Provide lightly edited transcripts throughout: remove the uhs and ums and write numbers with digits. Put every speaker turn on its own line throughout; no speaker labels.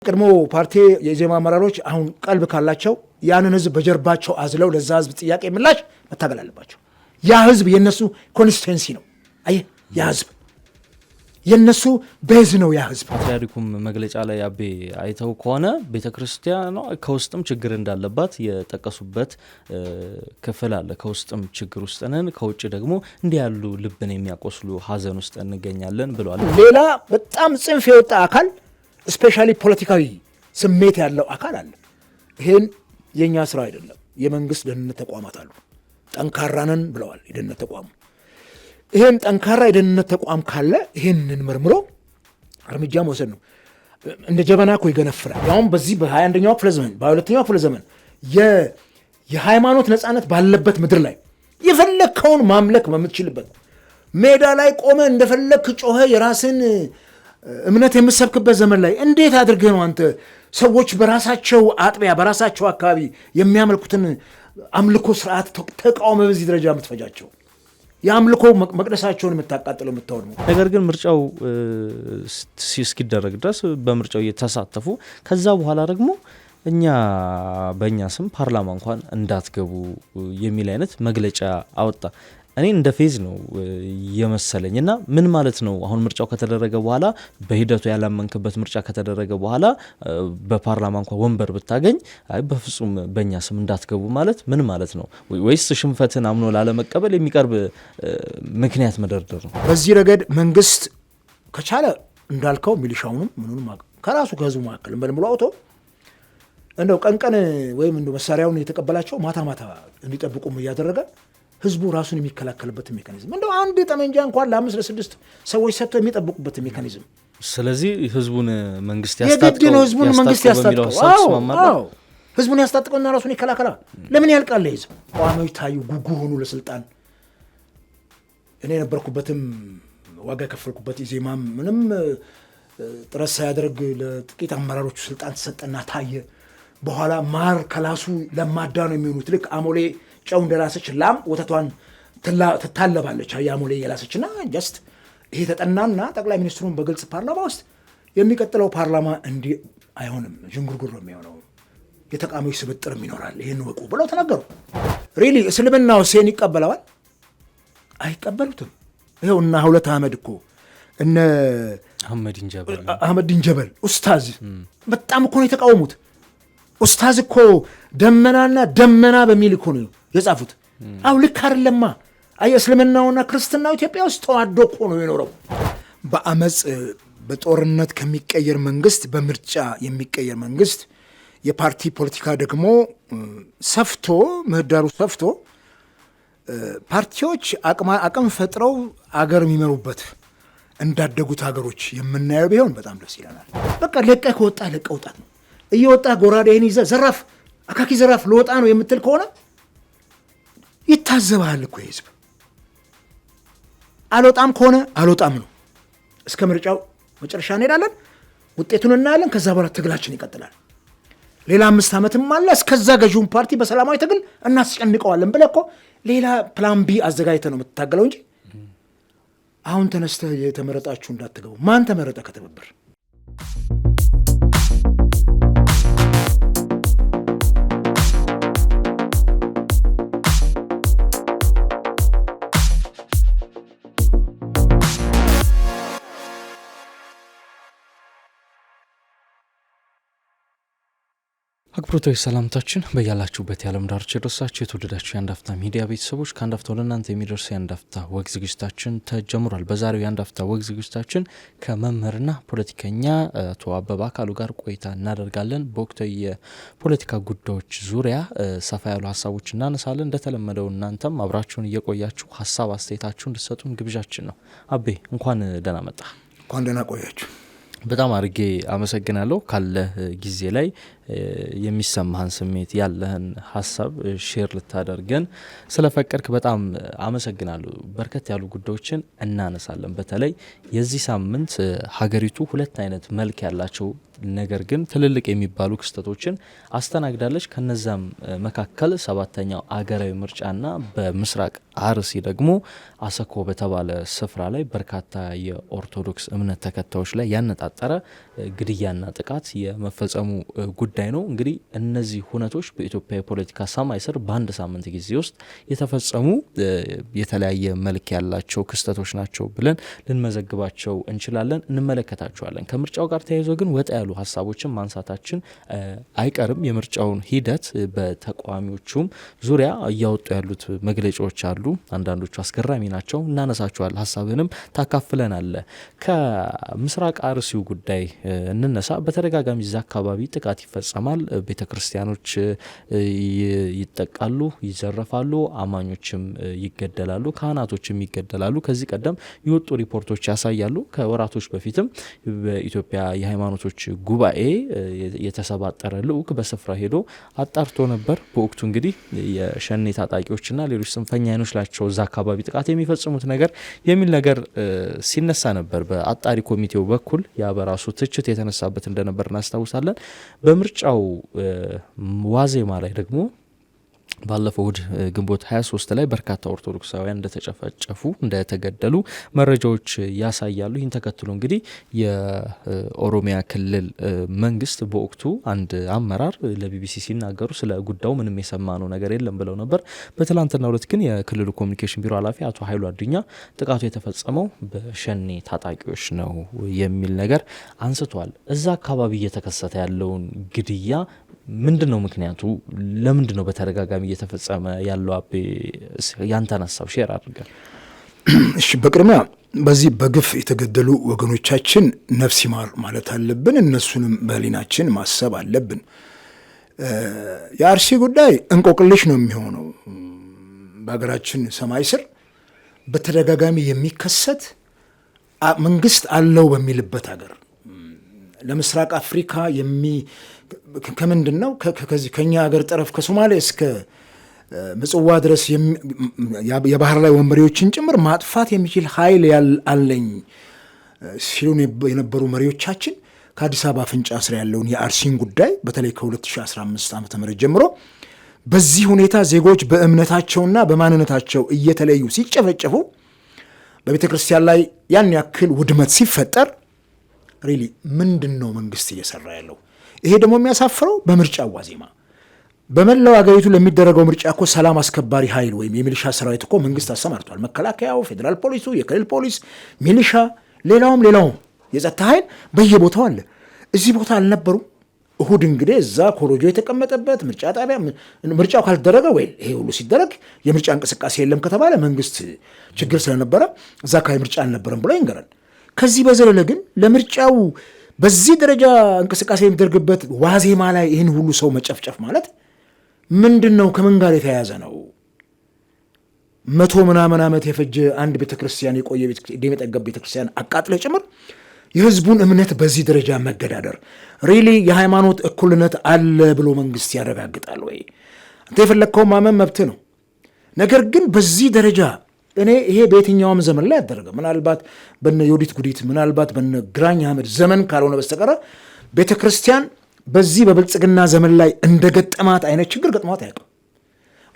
ቀድሞ ፓርቲ የዜማ አመራሮች አሁን ቀልብ ካላቸው ያንን ህዝብ በጀርባቸው አዝለው ለዛ ህዝብ ጥያቄ ምላሽ መታገል አለባቸው። ያ ህዝብ የነሱ ኮንስቲትዌንሲ ነው። አይ ያ ህዝብ የነሱ ቤዝ ነው። ያ ህዝብ
ፓትርያርኩም መግለጫ ላይ አቤ አይተው ከሆነ ቤተክርስቲያኗ ከውስጥም ችግር እንዳለባት የጠቀሱበት ክፍል አለ። ከውስጥም ችግር ውስጥ ነን፣ ከውጭ ደግሞ እንዲህ ያሉ ልብን የሚያቆስሉ ሀዘን ውስጥ እንገኛለን ብለዋል።
ሌላ በጣም ጽንፍ የወጣ አካል ስፔሻሊ ፖለቲካዊ ስሜት ያለው አካል አለ። ይሄን የኛ ስራ አይደለም። የመንግስት ደህንነት ተቋማት አሉ፣ ጠንካራንን ብለዋል የደህንነት ተቋሙ። ይሄን ጠንካራ የደህንነት ተቋም ካለ ይሄንን መርምሮ እርምጃ መውሰድ ነው። እንደ ጀበና እኮ ይገነፍራል። ያውም በዚህ በ21ኛው ክፍለ ዘመን በ22ኛው ክፍለ ዘመን የሃይማኖት ነፃነት ባለበት ምድር ላይ የፈለግከውን ማምለክ በምትችልበት ሜዳ ላይ ቆመ እንደፈለግክ ጮኸ የራስን እምነት የምሰብክበት ዘመን ላይ እንዴት አድርገህ ነው አንተ ሰዎች በራሳቸው አጥቢያ በራሳቸው አካባቢ የሚያመልኩትን አምልኮ ስርዓት ተቃውሞ በዚህ ደረጃ የምትፈጃቸው? የአምልኮ መቅደሳቸውን የምታቃጥለው የምታወድመው?
ነገር ግን ምርጫው እስኪደረግ ድረስ በምርጫው እየተሳተፉ ከዛ በኋላ ደግሞ በእኛ ስም ፓርላማ እንኳን እንዳትገቡ የሚል አይነት መግለጫ አወጣ። እኔ እንደ ፌዝ ነው የመሰለኝ እና ምን ማለት ነው? አሁን ምርጫው ከተደረገ በኋላ በሂደቱ ያላመንክበት ምርጫ ከተደረገ በኋላ በፓርላማ እንኳን ወንበር ብታገኝ አይ በፍጹም በእኛ ስም እንዳትገቡ ማለት ምን ማለት ነው? ወይስ ሽንፈትን አምኖ ላለመቀበል የሚቀርብ ምክንያት መደርደር ነው?
በዚህ ረገድ መንግስት ከቻለ እንዳልከው ሚሊሻውንም ምኑንም ከራሱ ከህዝቡ መካከል በልምሎ አውቶ እንደው ቀንቀን ወይም እንደው መሳሪያውን የተቀበላቸው ማታ ማታ እንዲጠብቁም እያደረገ ህዝቡ ራሱን የሚከላከልበት ሜካኒዝም እንደው አንድ ጠመንጃ እንኳን ለ5 ለ6 ሰዎች ሰጥተው የሚጠብቁበት ሜካኒዝም።
ስለዚህ ህዝቡን መንግስት ያስታጥቀው
ነው። ህዝቡን መንግስት ያስታጥቀው። አዎ ህዝቡን ያስታጥቀውና ራሱን ይከላከላል። ለምን ያልቃል? ህዝብ ቋሚዎች ታዩ ጉጉ ሆኑ ለስልጣን። እኔ የነበርኩበትም ዋጋ የከፈልኩበት ኢዜማም ምንም ጥረት ሳያደርግ ለጥቂት አመራሮቹ ስልጣን ተሰጠና ታየ። በኋላ ማር ከላሱ ለማዳ ነው የሚሆኑት። ልክ አሞሌ ጨው እንደላሰች ላም ወተቷን ትታለባለች። አያሞሌ የላሰችና ጀስት ይሄ ተጠናና ጠቅላይ ሚኒስትሩን በግልጽ ፓርላማ ውስጥ የሚቀጥለው ፓርላማ እንዲህ አይሆንም፣ ዥንጉርጉር ነው የሚሆነው፣ የተቃዋሚዎች ስብጥርም ይኖራል፣ ይሄን ወቁ ብለው ተናገሩ። ሪሊ እስልምናው ሴን ይቀበለዋል? አይቀበሉትም። ይኸው እና ሁለት አህመድ እኮ እነ አህመድ ዲንጀበል ኡስታዝ በጣም እኮ ነው የተቃወሙት። ኡስታዝ እኮ ደመናና ደመና በሚል እኮ ነው የጻፉት። አው ልክ አይደለማ። አይ እስልምናውና ክርስትናው ኢትዮጵያ ውስጥ ተዋዶ እኮ ነው የኖረው። በአመጽ በጦርነት ከሚቀየር መንግስት በምርጫ የሚቀየር መንግስት የፓርቲ ፖለቲካ ደግሞ ሰፍቶ ምህዳሩ ሰፍቶ ፓርቲዎች አቅም ፈጥረው አገር የሚመሩበት እንዳደጉት ሀገሮች የምናየው ቢሆን በጣም ደስ ይለናል። በቃ ለቀህ ከወጣ ለቀህ ውጣት ነው። እየወጣ ጎራዴህን ይዘህ ዘራፍ አካኪ ዘራፍ ለወጣ ነው የምትል ከሆነ ይታዘባል እኮ ህዝብ። አልወጣም ከሆነ አልወጣም ነው። እስከ ምርጫው መጨረሻ እንሄዳለን፣ ውጤቱን እናያለን። ከዛ በኋላ ትግላችን ይቀጥላል። ሌላ 5 ዓመትም አለ። እስከዛ ገዢውን ፓርቲ በሰላማዊ ትግል እናስጨንቀዋለን ብለህ እኮ ሌላ ፕላን ቢ አዘጋጅተህ ነው የምትታገለው እንጂ አሁን ተነስተህ የተመረጣችሁ እንዳትገቡ። ማን ተመረጠ ከትብብር?
አክብሮታዊ ሰላምታችን በያላችሁበት የዓለም ዳርቻ የደረሳችሁ የተወደዳችሁ የአንድ አፍታ ሚዲያ ቤተሰቦች ከአንድ አፍታ ወደ እናንተ የሚደርስ የአንድ አፍታ ወግ ዝግጅታችን ተጀምሯል። በዛሬው የአንድ አፍታ ወግ ዝግጅታችን ከመምህርና ፖለቲከኛ አቶ አበበ አካሉ ጋር ቆይታ እናደርጋለን። በወቅታዊ የፖለቲካ ጉዳዮች ዙሪያ ሰፋ ያሉ ሀሳቦች እናነሳለን። እንደተለመደው እናንተም አብራችሁን እየቆያችሁ ሀሳብ አስተያየታችሁን እንድትሰጡን ግብዣችን ነው። አቤ እንኳን ደህና መጣ።
እንኳን ደህና ቆያችሁ።
በጣም አድርጌ አመሰግናለሁ። ካለህ ጊዜ ላይ የሚሰማህን ስሜት ያለህን ሀሳብ ሼር ልታደርገን ስለፈቀድክ በጣም አመሰግናለሁ። በርከት ያሉ ጉዳዮችን እናነሳለን። በተለይ የዚህ ሳምንት ሀገሪቱ ሁለት አይነት መልክ ያላቸው ነገር ግን ትልልቅ የሚባሉ ክስተቶችን አስተናግዳለች። ከነዛም መካከል 7ኛው አገራዊ ምርጫና በምስራቅ አርሲ ደግሞ አሰኮ በተባለ ስፍራ ላይ በርካታ የኦርቶዶክስ እምነት ተከታዮች ላይ ያነጣጠረ ግድያና ጥቃት የመፈጸሙ ጉዳይ ነው። እንግዲህ እነዚህ ሁነቶች በኢትዮጵያ የፖለቲካ ሰማይ ስር በአንድ ሳምንት ጊዜ ውስጥ የተፈጸሙ የተለያየ መልክ ያላቸው ክስተቶች ናቸው ብለን ልንመዘግባቸው እንችላለን፣ እንመለከታቸዋለን። ከምርጫው ጋር ተያይዞ ግን ወጣ ያሉ ሀሳቦችን ማንሳታችን አይቀርም። የምርጫውን ሂደት በተቃዋሚዎቹም ዙሪያ እያወጡ ያሉት መግለጫዎች አሉ። አንዳንዶቹ አስገራሚ ናቸው፣ እናነሳቸዋል። ሀሳብንም ታካፍለናለ። ከምስራቅ አርሲው ጉዳይ እንነሳ። በተደጋጋሚ እዛ አካባቢ ጥቃት ይፈጸማል። ቤተ ክርስቲያኖች ይጠቃሉ፣ ይዘረፋሉ፣ አማኞችም ይገደላሉ፣ ካህናቶችም ይገደላሉ። ከዚህ ቀደም የወጡ ሪፖርቶች ያሳያሉ። ከወራቶች በፊትም በኢትዮጵያ የሃይማኖቶች ጉባኤ የተሰባጠረ ልዑክ በስፍራ ሄዶ አጣርቶ ነበር። በወቅቱ እንግዲህ የሸኔ ታጣቂዎችና ሌሎች ጽንፈኛ አይኖች ላቸው እዛ አካባቢ ጥቃት የሚፈጽሙት ነገር የሚል ነገር ሲነሳ ነበር በአጣሪ ኮሚቴው በኩል። ያ በራሱ ትችት የተነሳበት እንደነበር እናስታውሳለን። በምርጫው ዋዜማ ላይ ደግሞ ባለፈው እሁድ ግንቦት 23 ላይ በርካታ ኦርቶዶክሳውያን እንደተጨፈጨፉ እንደተገደሉ መረጃዎች ያሳያሉ። ይህን ተከትሎ እንግዲህ የኦሮሚያ ክልል መንግስት በወቅቱ አንድ አመራር ለቢቢሲ ሲናገሩ ስለ ጉዳዩ ምንም የሰማነው ነገር የለም ብለው ነበር። በትላንትናው ዕለት ግን የክልሉ ኮሚኒኬሽን ቢሮ ኃላፊ አቶ ኃይሉ አዱኛ ጥቃቱ የተፈጸመው በሸኔ ታጣቂዎች ነው የሚል ነገር አንስቷል። እዛ አካባቢ እየተከሰተ ያለውን ግድያ ምንድን ነው ምክንያቱ? ለምንድን ነው በተደጋጋሚ እየተፈጸመ ያለው? አቤ ያንተን ሀሳብ ሼር አድርገን።
እሺ፣ በቅድሚያ በዚህ በግፍ የተገደሉ ወገኖቻችን ነፍስ ይማር ማለት አለብን። እነሱንም በህሊናችን ማሰብ አለብን። የአርሲ ጉዳይ እንቆቅልሽ ነው የሚሆነው። በሀገራችን ሰማይ ስር በተደጋጋሚ የሚከሰት መንግስት አለው በሚልበት ሀገር ለምስራቅ አፍሪካ ከምንድን ነው ከኛ ሀገር ጠረፍ ከሶማሌ እስከ ምጽዋ ድረስ የባህር ላይ ወንበዴዎችን ጭምር ማጥፋት የሚችል ኃይል አለኝ ሲሉን የነበሩ መሪዎቻችን ከአዲስ አበባ አፍንጫ ስር ያለውን የአርሲን ጉዳይ በተለይ ከ2015 ዓ.ም ጀምሮ በዚህ ሁኔታ ዜጎች በእምነታቸውና በማንነታቸው እየተለዩ ሲጨፈጨፉ፣ በቤተ ክርስቲያን ላይ ያን ያክል ውድመት ሲፈጠር ሪሊ ምንድን ነው መንግስት እየሰራ ያለው? ይሄ ደግሞ የሚያሳፍረው በምርጫ ዋዜማ በመላው ሀገሪቱ ለሚደረገው ምርጫ እኮ ሰላም አስከባሪ ኃይል ወይም የሚሊሻ ሰራዊት እኮ መንግስት አሰማርቷል። መከላከያው፣ ፌዴራል ፖሊሱ፣ የክልል ፖሊስ፣ ሚሊሻ፣ ሌላውም የጸጥታ ኃይል በየቦታው አለ። እዚህ ቦታ አልነበሩም? እሁድ እንግዲህ እዛ ኮሮጆ የተቀመጠበት ምርጫ ጣቢያ ምርጫው ካልተደረገ ወይ ይሄ ሁሉ ሲደረግ የምርጫ እንቅስቃሴ የለም ከተባለ መንግስት ችግር ስለነበረ እዛ አካባቢ ምርጫ አልነበረም ብሎ ይንገራል። ከዚህ በዘለለ ግን ለምርጫው በዚህ ደረጃ እንቅስቃሴ የሚደረግበት ዋዜማ ላይ ይህን ሁሉ ሰው መጨፍጨፍ ማለት ምንድን ነው? ከምን ጋር የተያያዘ ነው? 100 ምናምን ዓመት የፈጀ አንድ ቤተክርስቲያን የቆየ ዕድሜ ጠገብ ቤተክርስቲያን አቃጥለ ጭምር የህዝቡን እምነት በዚህ ደረጃ መገዳደር ሪሊ የሃይማኖት እኩልነት አለ ብሎ መንግስት ያረጋግጣል ወይ? አንተ የፈለግከው ማመን መብት ነው። ነገር ግን በዚህ ደረጃ ይሄ በየትኛውም ዘመን ላይ ያደረገ ምናልባት በነ ዮዲት ጉዲት ምናልባት በነ ግራኝ አህመድ ዘመን ካልሆነ በስተቀር ቤተ ክርስቲያን በዚህ በብልጽግና ዘመን ላይ እንደገጠማት አይነት ችግር ገጥሟት አያውቅም።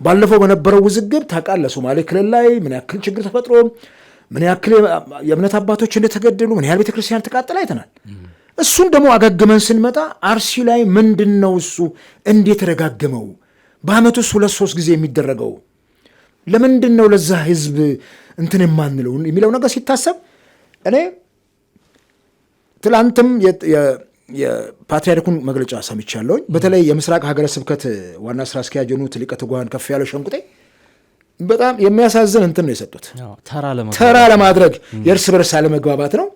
ባለፈው በነበረው ውዝግብ ታውቃለህ፣ ሶማሌ ክልል ላይ ምን ያክል ችግር ተፈጥሮ ምን ያክል የእምነት አባቶች እንደተገደሉ ምን ያህል ቤተ ክርስቲያን ተቃጠለ አይተናል። እሱን ደግሞ አገግመን ስንመጣ አርሲ ላይ ምንድን ነው እሱ እንዴት ተደጋገመው? በአመት ውስጥ 2-3 ጊዜ የሚደረገው ለምንድን ነው? ለዛ ህዝብ እንትን የማንለው የሚለው ነገር ሲታሰብ እኔ ትላንትም የፓትርያርኩን መግለጫ ሰምቻለሁኝ። በተለይ የምስራቅ ሀገረ ስብከት ዋና ስራ አስኪያጅ የሆኑት ሊቀ ትጉሃን ከፍ ያለው ሸንቁጤ በጣም የሚያሳዝን እንትን ነው የሰጡት። ተራ ለማድረግ የእርስ በርስ አለመግባባት ነው።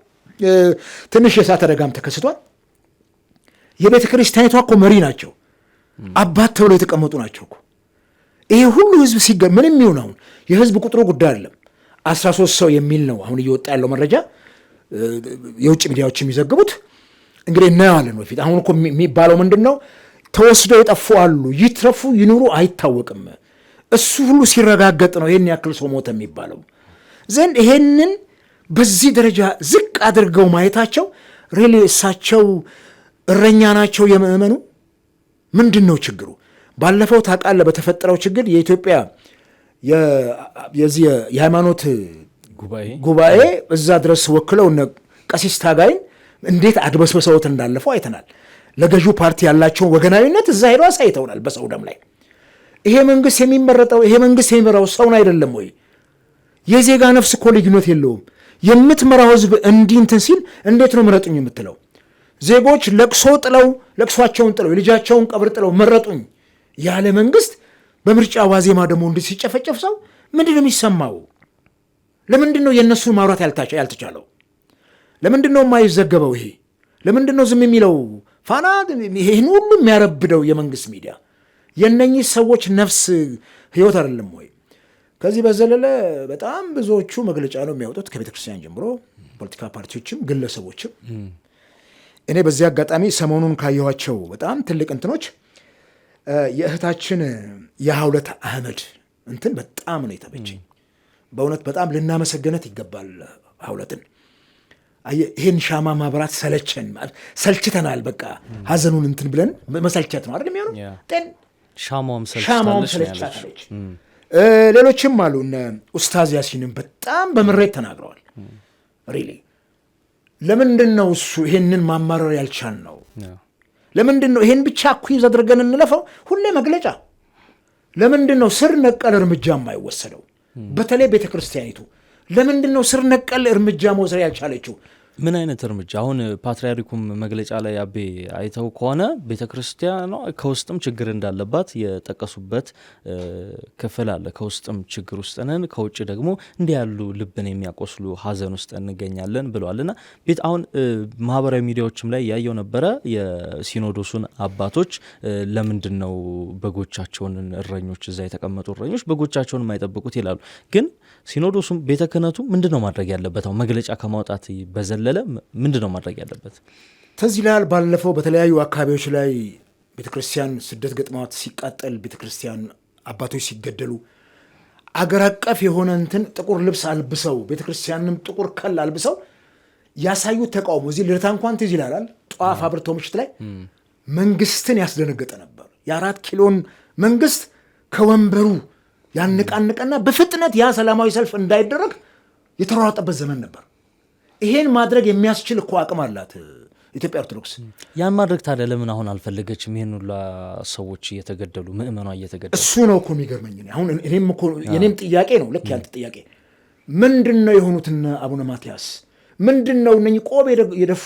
ትንሽ የእሳት አደጋም ተከስቷል። የቤተ ክርስቲያኒቷ እኮ መሪ ናቸው፣ አባት ተብለው የተቀመጡ ናቸው እኮ። ይሄ ሁሉ ህዝብ ምንም ይሁን አሁን የህዝብ ቁጥሩ ጉዳይ አይደለም። 13 ሰው የሚል ነው አሁን እየወጣ ያለው መረጃ፣ የውጭ ሚዲያዎች የሚዘግቡት እንግዲህ እናየዋለን ወደፊት። አሁን እኮ የሚባለው ምንድን ነው? ተወስደው የጠፉ አሉ፣ ይትረፉ ይኑሩ አይታወቅም። እሱ ሁሉ ሲረጋገጥ ነው ይሄን ያክል ሰው ሞተ የሚባለው። ዘንድ ይሄንን በዚህ ደረጃ ዝቅ አድርገው ማየታቸው ሪሊ እሳቸው እረኛ ናቸው የምእመኑ? ምንድን ነው ችግሩ? ባለፈው ታውቃለህ በተፈጠረው ችግር የኢትዮጵያ የዚህ የሃይማኖት ጉባኤ እዛ ድረስ ወክለው እነ ቀሲስ ታጋይን እንዴት አድበስበሰውት እንዳለፈው አይተናል። ለገዢው ፓርቲ ያላቸውን ወገናዊነት እዛ ሄዶ አሳይተውናል በሰው ደም ላይ። ይሄ መንግስት የሚመረጠው ይሄ መንግስት የሚመራው ሰውን አይደለም ወይ? የዜጋ ነፍስ እኮ ልዩነት የለውም። የምትመራው ህዝብ እንዲህ እንትን ሲል እንዴት ነው ምረጡኝ የምትለው? ዜጎች ለቅሷቸውን ጥለው የልጃቸውን ቀብር ጥለው መረጡኝ ያለ መንግስት በምርጫ ዋዜማ ደግሞ እንዲህ ሲጨፈጨፍ ሰው ምንድን ነው የሚሰማው? ለምንድን ነው የእነሱን ማውራት ያልተቻለው? ለምንድን ነው የማይዘገበው? ይሄ ለምንድን ነው ዝም የሚለው? ፋና ይህን ሁሉ የሚያረብደው የመንግስት ሚዲያ የእነኚህ ሰዎች ነፍስ ህይወት አይደለም ወይ? ከዚህ በዘለለ በጣም ብዙዎቹ መግለጫ ነው የሚያወጡት ከቤተ ክርስቲያን ጀምሮ ፖለቲካ ፓርቲዎችም ግለሰቦችም። እኔ በዚህ አጋጣሚ ሰሞኑን ካየኋቸው በጣም ትልቅ እንትኖች የእህታችን የሐውለት አህመድ እንትን በጣም ነው የተመቸኝ። በእውነት በጣም ልናመሰገነት ይገባል ሐውለትን። ይህን ሻማ ማብራት ሰልችተናል። በቃ ሀዘኑን እንትን ብለን መሰልቸት ነው አይደል የሚሆነው።
ሻማውም
ሰልችታለች። ሌሎችም አሉ እነ ኡስታዝ ያሲንም በጣም በምሬት ተናግረዋል። ሪሊ ለምንድን ነው እሱ ይሄንን ማማረር ያልቻል ነው? ለምንድን ነው ይሄን ብቻ ኩይዝ አድርገን እንለፈው? ሁሌ መግለጫ። ለምንድን ነው ስር ነቀል እርምጃ የማይወሰደው? በተለይ ቤተ ክርስቲያኒቱ ለምንድን ነው ስር ነቀል እርምጃ መውሰድ ያልቻለችው?
ምን አይነት እርምጃ? አሁን ፓትርያርኩም መግለጫ ላይ አቤ አይተው ከሆነ ቤተ ክርስቲያኗ ከውስጥም ችግር እንዳለባት የጠቀሱበት ክፍል አለ። ከውስጥም ችግር ውስጥ ነን፣ ከውጭ ደግሞ እንዲህ ያሉ ልብን የሚያቆስሉ ሀዘን ውስጥ እንገኛለን ብለዋል። እና ቤት አሁን ማህበራዊ ሚዲያዎችም ላይ ያየው ነበረ የሲኖዶሱን አባቶች ለምንድን ነው በጎቻቸውን እረኞች እዛ የተቀመጡ እረኞች በጎቻቸውን የማይጠብቁት ይላሉ። ግን ሲኖዶሱም ቤተ ክህነቱ ምንድን ነው ማድረግ ያለበት? አሁን መግለጫ ከማውጣት በዘለለ ምንድን ነው ማድረግ ያለበት?
ተዚህ ላይ ባለፈው በተለያዩ አካባቢዎች ላይ ቤተክርስቲያን ስደት ገጥሟት ሲቃጠል፣ ቤተክርስቲያን አባቶች ሲገደሉ አገር አቀፍ የሆነ እንትን ጥቁር ልብስ አልብሰው ቤተክርስቲያንም ጥቁር ከል አልብሰው ያሳዩት ተቃውሞ እዚህ ልደታ እንኳን ትዝ ይላል። ጧፍ አብርተው ምሽት ላይ መንግስትን ያስደነገጠ ነበር። የ4 ኪሎን መንግስት ከወንበሩ ያነቃነቀና በፍጥነት ያ ሰላማዊ ሰልፍ እንዳይደረግ የተሯሯጠበት ዘመን ነበር። ይሄን ማድረግ የሚያስችል እኮ አቅም አላት ኢትዮጵያ ኦርቶዶክስ።
ያን ማድረግ ታዲያ ለምን አሁን አልፈለገችም? ይሄን ሁላ ሰዎች እየተገደሉ ምእመኗ እየተገደሉ
እሱ ነው እኮ የሚገርመኝ። አሁን የኔም ጥያቄ ነው ልክ ያንተ ጥያቄ። ምንድን ነው የሆኑትና አቡነ ማትያስ ምንድን ነው እነኚህ ቆብ የደፉ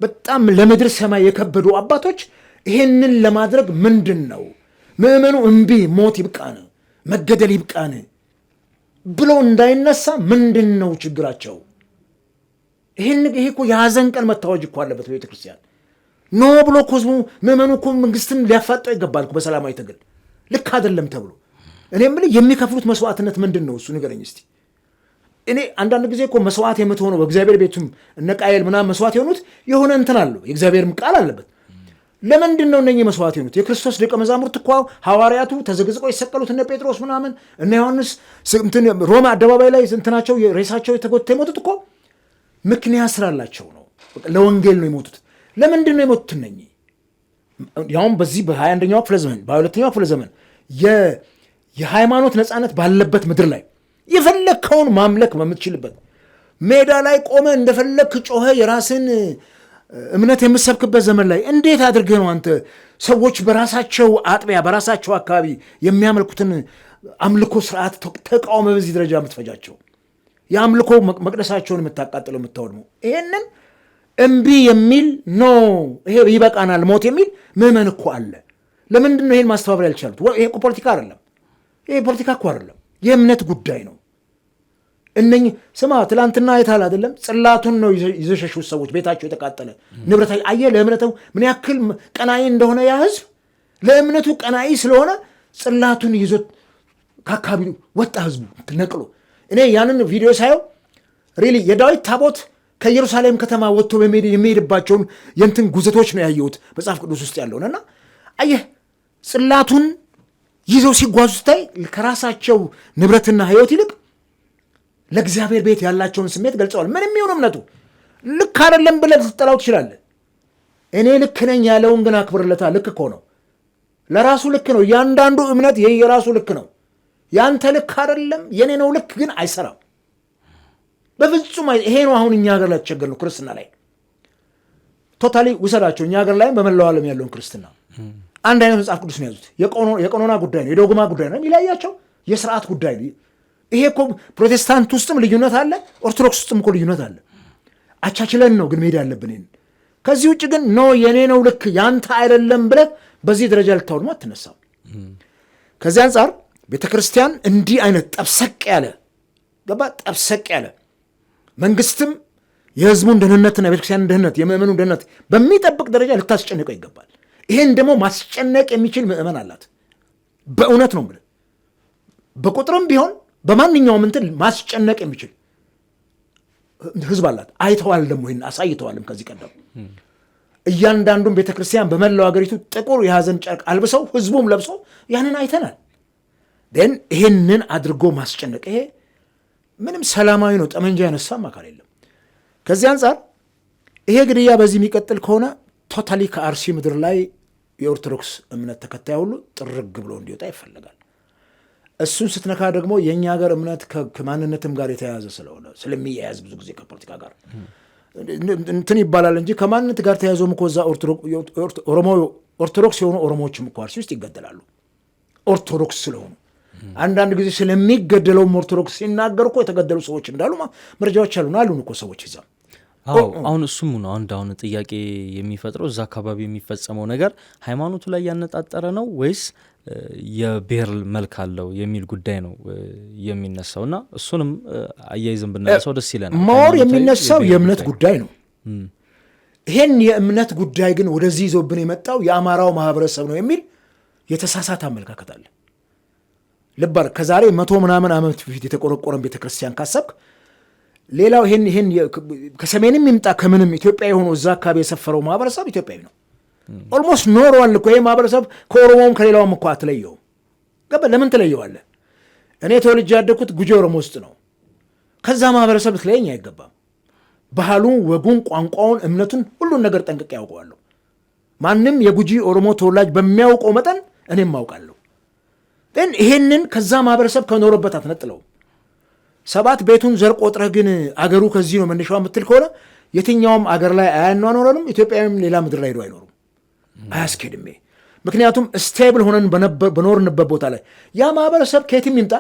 በጣም ለምድር ሰማይ የከበዱ አባቶች ይሄንን ለማድረግ ምንድን ነው ምእመኑ እምቢ ሞት ይብቃን መገደል ይብቃን ብሎ እንዳይነሳ ምንድን ነው ችግራቸው? ይሄ እኮ የሀዘን ቀን መታወጅ እኮ አለበት በቤተ ክርስቲያን። ኖ ብሎ እኮ ህዝቡ ምእመኑ እኮ መንግስትን ሊያፋጠው ይገባል እኮ በሰላማዊ ትግል። ልክ አይደለም ተብሎ እኔ የምልህ የሚከፍሉት መስዋዕትነት ምንድን ነው? እሱ ንገረኝ እስቲ። እኔ አንዳንድ ጊዜ እኮ መስዋዕት የምትሆነው በእግዚአብሔር ቤቱም እነ ቃየል ምናምን መስዋዕት የሆኑት የሆነ እንትን አለው የእግዚአብሔርም ቃል አለበት። ለምንድን ነው እነኚህ መስዋዕት የሆኑት? የክርስቶስ ደቀ መዛሙርት እኮ ሐዋርያቱ ተዘግዝቀው የሰቀሉት እነ ጴጥሮስ ምናምን እነ ዮሐንስ ሮማ አደባባይ ላይ እንትናቸው ሬሳቸው የተጎተተ የሞቱት እኮ ምክንያት ስላላቸው ነው። ለወንጌል ነው የሞቱት። ለምንድን ነው የሞቱት እነኚህ? ያውም በዚህ በ21ኛው ክፍለ ዘመን በ22ኛው ክፍለ ዘመን የሃይማኖት ነፃነት ባለበት ምድር ላይ የፈለግከውን ማምለክ በምትችልበት ሜዳ ላይ ቆመ እንደፈለግክ ጮኸ የራስን እምነት የምሰብክበት ዘመን ላይ እንዴት አድርገህ ነው አንተ ሰዎች በራሳቸው አጥቢያ በራሳቸው አካባቢ የሚያመልኩትን አምልኮ ስርዓት ተቃውሞ በዚህ ደረጃ የምትፈጃቸው? የአምልኮ መቅደሳቸውን የምታቃጥለው የምታወድመው? ይሄንን እምቢ የሚል ኖ ይሄ ይበቃናል ሞት የሚል ምዕመን እኮ አለ። ለምንድን ነው ይሄን ማስተባበር ያልቻሉት? ይሄ እኮ ፖለቲካ አይደለም። ይሄ ፖለቲካ እኮ አይደለም፣ የእምነት ጉዳይ ነው። እነኚህ ስማ ትላንትና አይተሃል አይደለም? ጽላቱን ነው ይዘሸሹት ሰዎች ቤታቸው የተቃጠለ ንብረት። አየህ ለእምነቱ ምን ያክል ቀናኢ እንደሆነ ያ ህዝብ ለእምነቱ ቀናኢ ስለሆነ ጽላቱን ይዞት ከአካባቢ ወጣ ህዝቡ ነቅሎ። እኔ ያንን ቪዲዮ ሳየው ሪሊ የዳዊት ታቦት ከኢየሩሳሌም ከተማ ወጥቶ የሚሄድባቸውን የንትን ጉዘቶች ነው ያየሁት መጽሐፍ ቅዱስ ውስጥ ያለውን እና አየህ ጽላቱን ይዘው ሲጓዙ ስታይ ከራሳቸው ንብረትና ህይወት ይልቅ ለእግዚአብሔር ቤት ያላቸውን ስሜት ገልጸዋል። ምንም ይሁን እምነቱ ልክ አይደለም ብለህ ልትጠላው ትችላለህ። እኔ ልክ ነኝ ያለውን ግን አክብርለታ። ልክ እኮ ነው፣ ለራሱ ልክ ነው። እያንዳንዱ እምነት የራሱ ልክ ነው። ያንተ ልክ አይደለም የኔ ነው ልክ ግን አይሰራም በፍጹም። ይሄ ነው አሁን እኛ ሀገር ላይ ተቸገር ነው ክርስትና ላይ ቶታሊ ውሰዳቸው። እኛ ሀገር ላይም በመላው ዓለም ያለውን ክርስትና አንድ አይነት መጽሐፍ ቅዱስ ነው ያዙት። የቀኖና ጉዳይ ነው፣ የዶግማ ጉዳይ ነው የሚለያቸው፣ የስርዓት ጉዳይ ነው። ይሄ እኮ ፕሮቴስታንት ውስጥም ልዩነት አለ፣ ኦርቶዶክስ ውስጥም እኮ ልዩነት አለ። አቻችለን ነው ግን መሄድ ያለብን። ከዚህ ውጭ ግን ኖ የኔ ነው ልክ ያንተ አይደለም ብለህ በዚህ ደረጃ ልታወድማ አትነሳም። ከዚህ አንጻር ቤተክርስቲያን እንዲህ አይነት ጠብሰቅ ያለ መንግስትም የህዝቡን ደህንነትና የቤተክርስቲያን ደህንነት የምእመኑን ደህንነት በሚጠብቅ ደረጃ ልታስጨንቀው ይገባል። ይሄን ደግሞ ማስጨነቅ የሚችል ምእመን አላት። በእውነት ነው ብለህ በቁጥርም ቢሆን በማንኛውም እንትን ማስጨነቅ የሚችል ህዝብ አላት። አይተዋል ደግሞ ይህን አሳይተዋልም ከዚህ ቀደም እያንዳንዱን ቤተክርስቲያን በመላው ሀገሪቱ ጥቁር የሀዘን ጨርቅ አልብሰው ህዝቡም ለብሶ ያንን አይተናል። ግን ይህንን አድርጎ ማስጨነቅ ይሄ ምንም ሰላማዊ ነው። ጠመንጃ ያነሳም አካል የለም። ከዚህ አንጻር ይሄ ግድያ በዚህ የሚቀጥል ከሆነ ቶታሊ ከአርሲ ምድር ላይ የኦርቶዶክስ እምነት ተከታይ ሁሉ ጥርግ ብሎ እንዲወጣ ይፈለጋል። እሱን ስትነካ ደግሞ የእኛ ሀገር እምነት ከማንነትም ጋር የተያያዘ ስለሆነ ስለሚያያዝ ብዙ ጊዜ ከፖለቲካ ጋር እንትን ይባላል እንጂ ከማንነት ጋር ተያይዞም እኮ እዛ ኦርቶዶክስ የሆኑ ኦሮሞዎችም እኮ አርሲ ውስጥ ይገደላሉ ኦርቶዶክስ ስለሆኑ። አንዳንድ ጊዜ ስለሚገደለውም ኦርቶዶክስ ሲናገሩ እኮ የተገደሉ ሰዎች እንዳሉ መረጃዎች አሉን እኮ ሰዎች ይዛ።
አሁን እሱም ነው አሁን ጥያቄ የሚፈጥረው እዛ አካባቢ የሚፈጸመው ነገር ሃይማኖቱ ላይ ያነጣጠረ ነው ወይስ የብሔር መልክ አለው የሚል ጉዳይ ነው የሚነሳው። እና እሱንም አያይዘን ብናነሳው ደስ ይለናል።
ሞር የሚነሳው የእምነት ጉዳይ ነው። ይሄን የእምነት ጉዳይ ግን ወደዚህ ይዞብን የመጣው የአማራው ማህበረሰብ ነው የሚል የተሳሳተ አመለካከት አለ። ልባር ከዛሬ 100 ምናምን ዓመት በፊት የተቆረቆረን ቤተክርስቲያን ካሰብክ ሌላው ይሄን ከሰሜንም ይምጣ ከምንም ኢትዮጵያዊ ሆኖ እዛ አካባቢ የሰፈረው ማህበረሰብ ኢትዮጵያዊ ነው። ኦልሞስት ኖሯል እኮ ይሄ ማህበረሰብ ከኦሮሞም ከሌላውም እኮ አትለየው። ለምን ትለየዋለህ? እኔ ተወልጄ ያደግኩት ጉጂ ኦሮሞ ውስጥ ነው። ከዛ ማህበረሰብ ልትለየኝ አይገባም። ባህሉን፣ ወጉን፣ ቋንቋውን፣ እምነቱን ሁሉን ነገር ጠንቅቄ ያውቀዋለሁ። ማንም የጉጂ ኦሮሞ ተወላጅ በሚያውቀው መጠን እኔም አውቃለሁ። ግን ይሄንን ከዛ ማህበረሰብ ከኖረበት አትነጥለው። 7 ቤቱን ዘር ቆጥረህ ግን አገሩ ከዚህ ነው መነሻው የምትል ከሆነ የትኛውም አገር ላይ አያኗኖረንም። ኢትዮጵያዊም ሌላ ምድር ላይ ሄዶ አይኖሩም። አያስኬድም። ምክንያቱም ስቴብል ሆነን በኖርንበት ቦታ ላይ ያ ማህበረሰብ ከየትም ይምጣ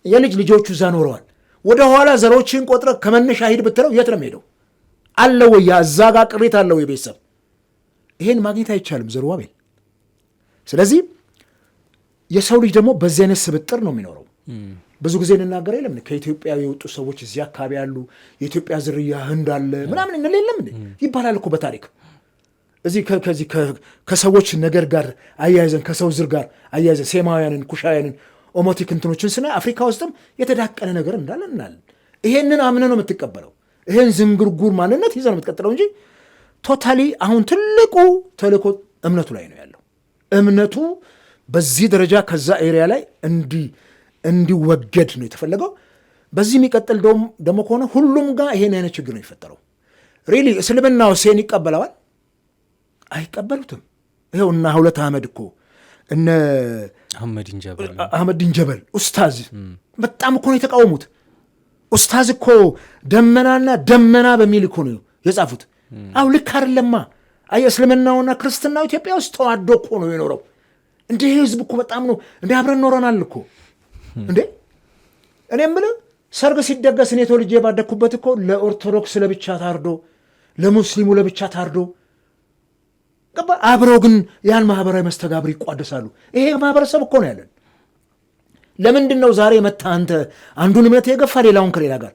የልጅ ልጆቹ እዛ ኖረዋል። ወደ ኋላ ዘሮችን ቆጥረህ ከመነሻ ሂድ ብትለው የት ነው ሄደው አለ ወይ? ያ እዛ ጋር ቅሪት አለው የቤተሰብ ይሄን ማግኘት አይቻልም ዘሩባቤል። ስለዚህ የሰው ልጅ ደግሞ በዚህ አይነት ስብጥር ነው የሚኖረው። ብዙ ጊዜ እንናገር የለም ከኢትዮጵያ የወጡ ሰዎች እዚህ አካባቢ ያሉ የኢትዮጵያ ዝርያ ህንድ አለ ምናምን እንለለም ይባላል እኮ በታሪክ እዚህ ከዚህ ከሰዎች ነገር ጋር አያይዘን ከሰው ዝር ጋር አያይዘን ሴማውያንን፣ ኩሻውያንን፣ ኦሞቲክ እንትኖችን ስናይ አፍሪካ ውስጥም የተዳቀለ ነገር እንዳለ እናለን። ይሄንን አምነ ነው የምትቀበለው። ይሄን ዝንጉርጉር ማንነት ይዘህ ነው የምትቀጥለው እንጂ ቶታሊ አሁን ትልቁ ተልእኮ እምነቱ ላይ ነው ያለው። እምነቱ በዚህ ደረጃ ከዛ ኤሪያ ላይ እንዲወገድ ነው የተፈለገው። በዚህ የሚቀጥል ደግሞ ከሆነ ሁሉም ጋር ይሄን አይነት ችግር ነው የሚፈጠረው። ሪሊ እስልምናው ሴን ይቀበለዋል? አይቀበሉትም። ይኸው እና ሁለት አህመድ እኮ እነ አህመድ ዲንጀበል ኡስታዝ በጣም እኮ ነው የተቃወሙት። ኡስታዝ እኮ ደመናና ደመና በሚል እኮ ነው የጻፉት። አው ልክ አይደለማ። እስልምናውና ክርስትናው ኢትዮጵያ ውስጥ ተዋዶ እኮ ነው የኖረው። እንደ ህዝብ እኮ በጣም ነው እንደ አብረን ኖረናል እኮ እንዴ። እኔ የምልህ ሰርግ ሲደገስ እኔ ተወልጄ ባደግኩበት እኮ ለኦርቶዶክስ ለብቻ ታርዶ፣ ለሙስሊሙ ለብቻ ታርዶ አብረው ግን ያን ማህበራዊ መስተጋብር ይቋደሳሉ። ይሄ ማህበረሰብ እኮ ነው ያለን። ለምንድን ነው ዛሬ መታ አንተ አንዱን እምነት የገፋ ሌላውን ከሌላ ጋር?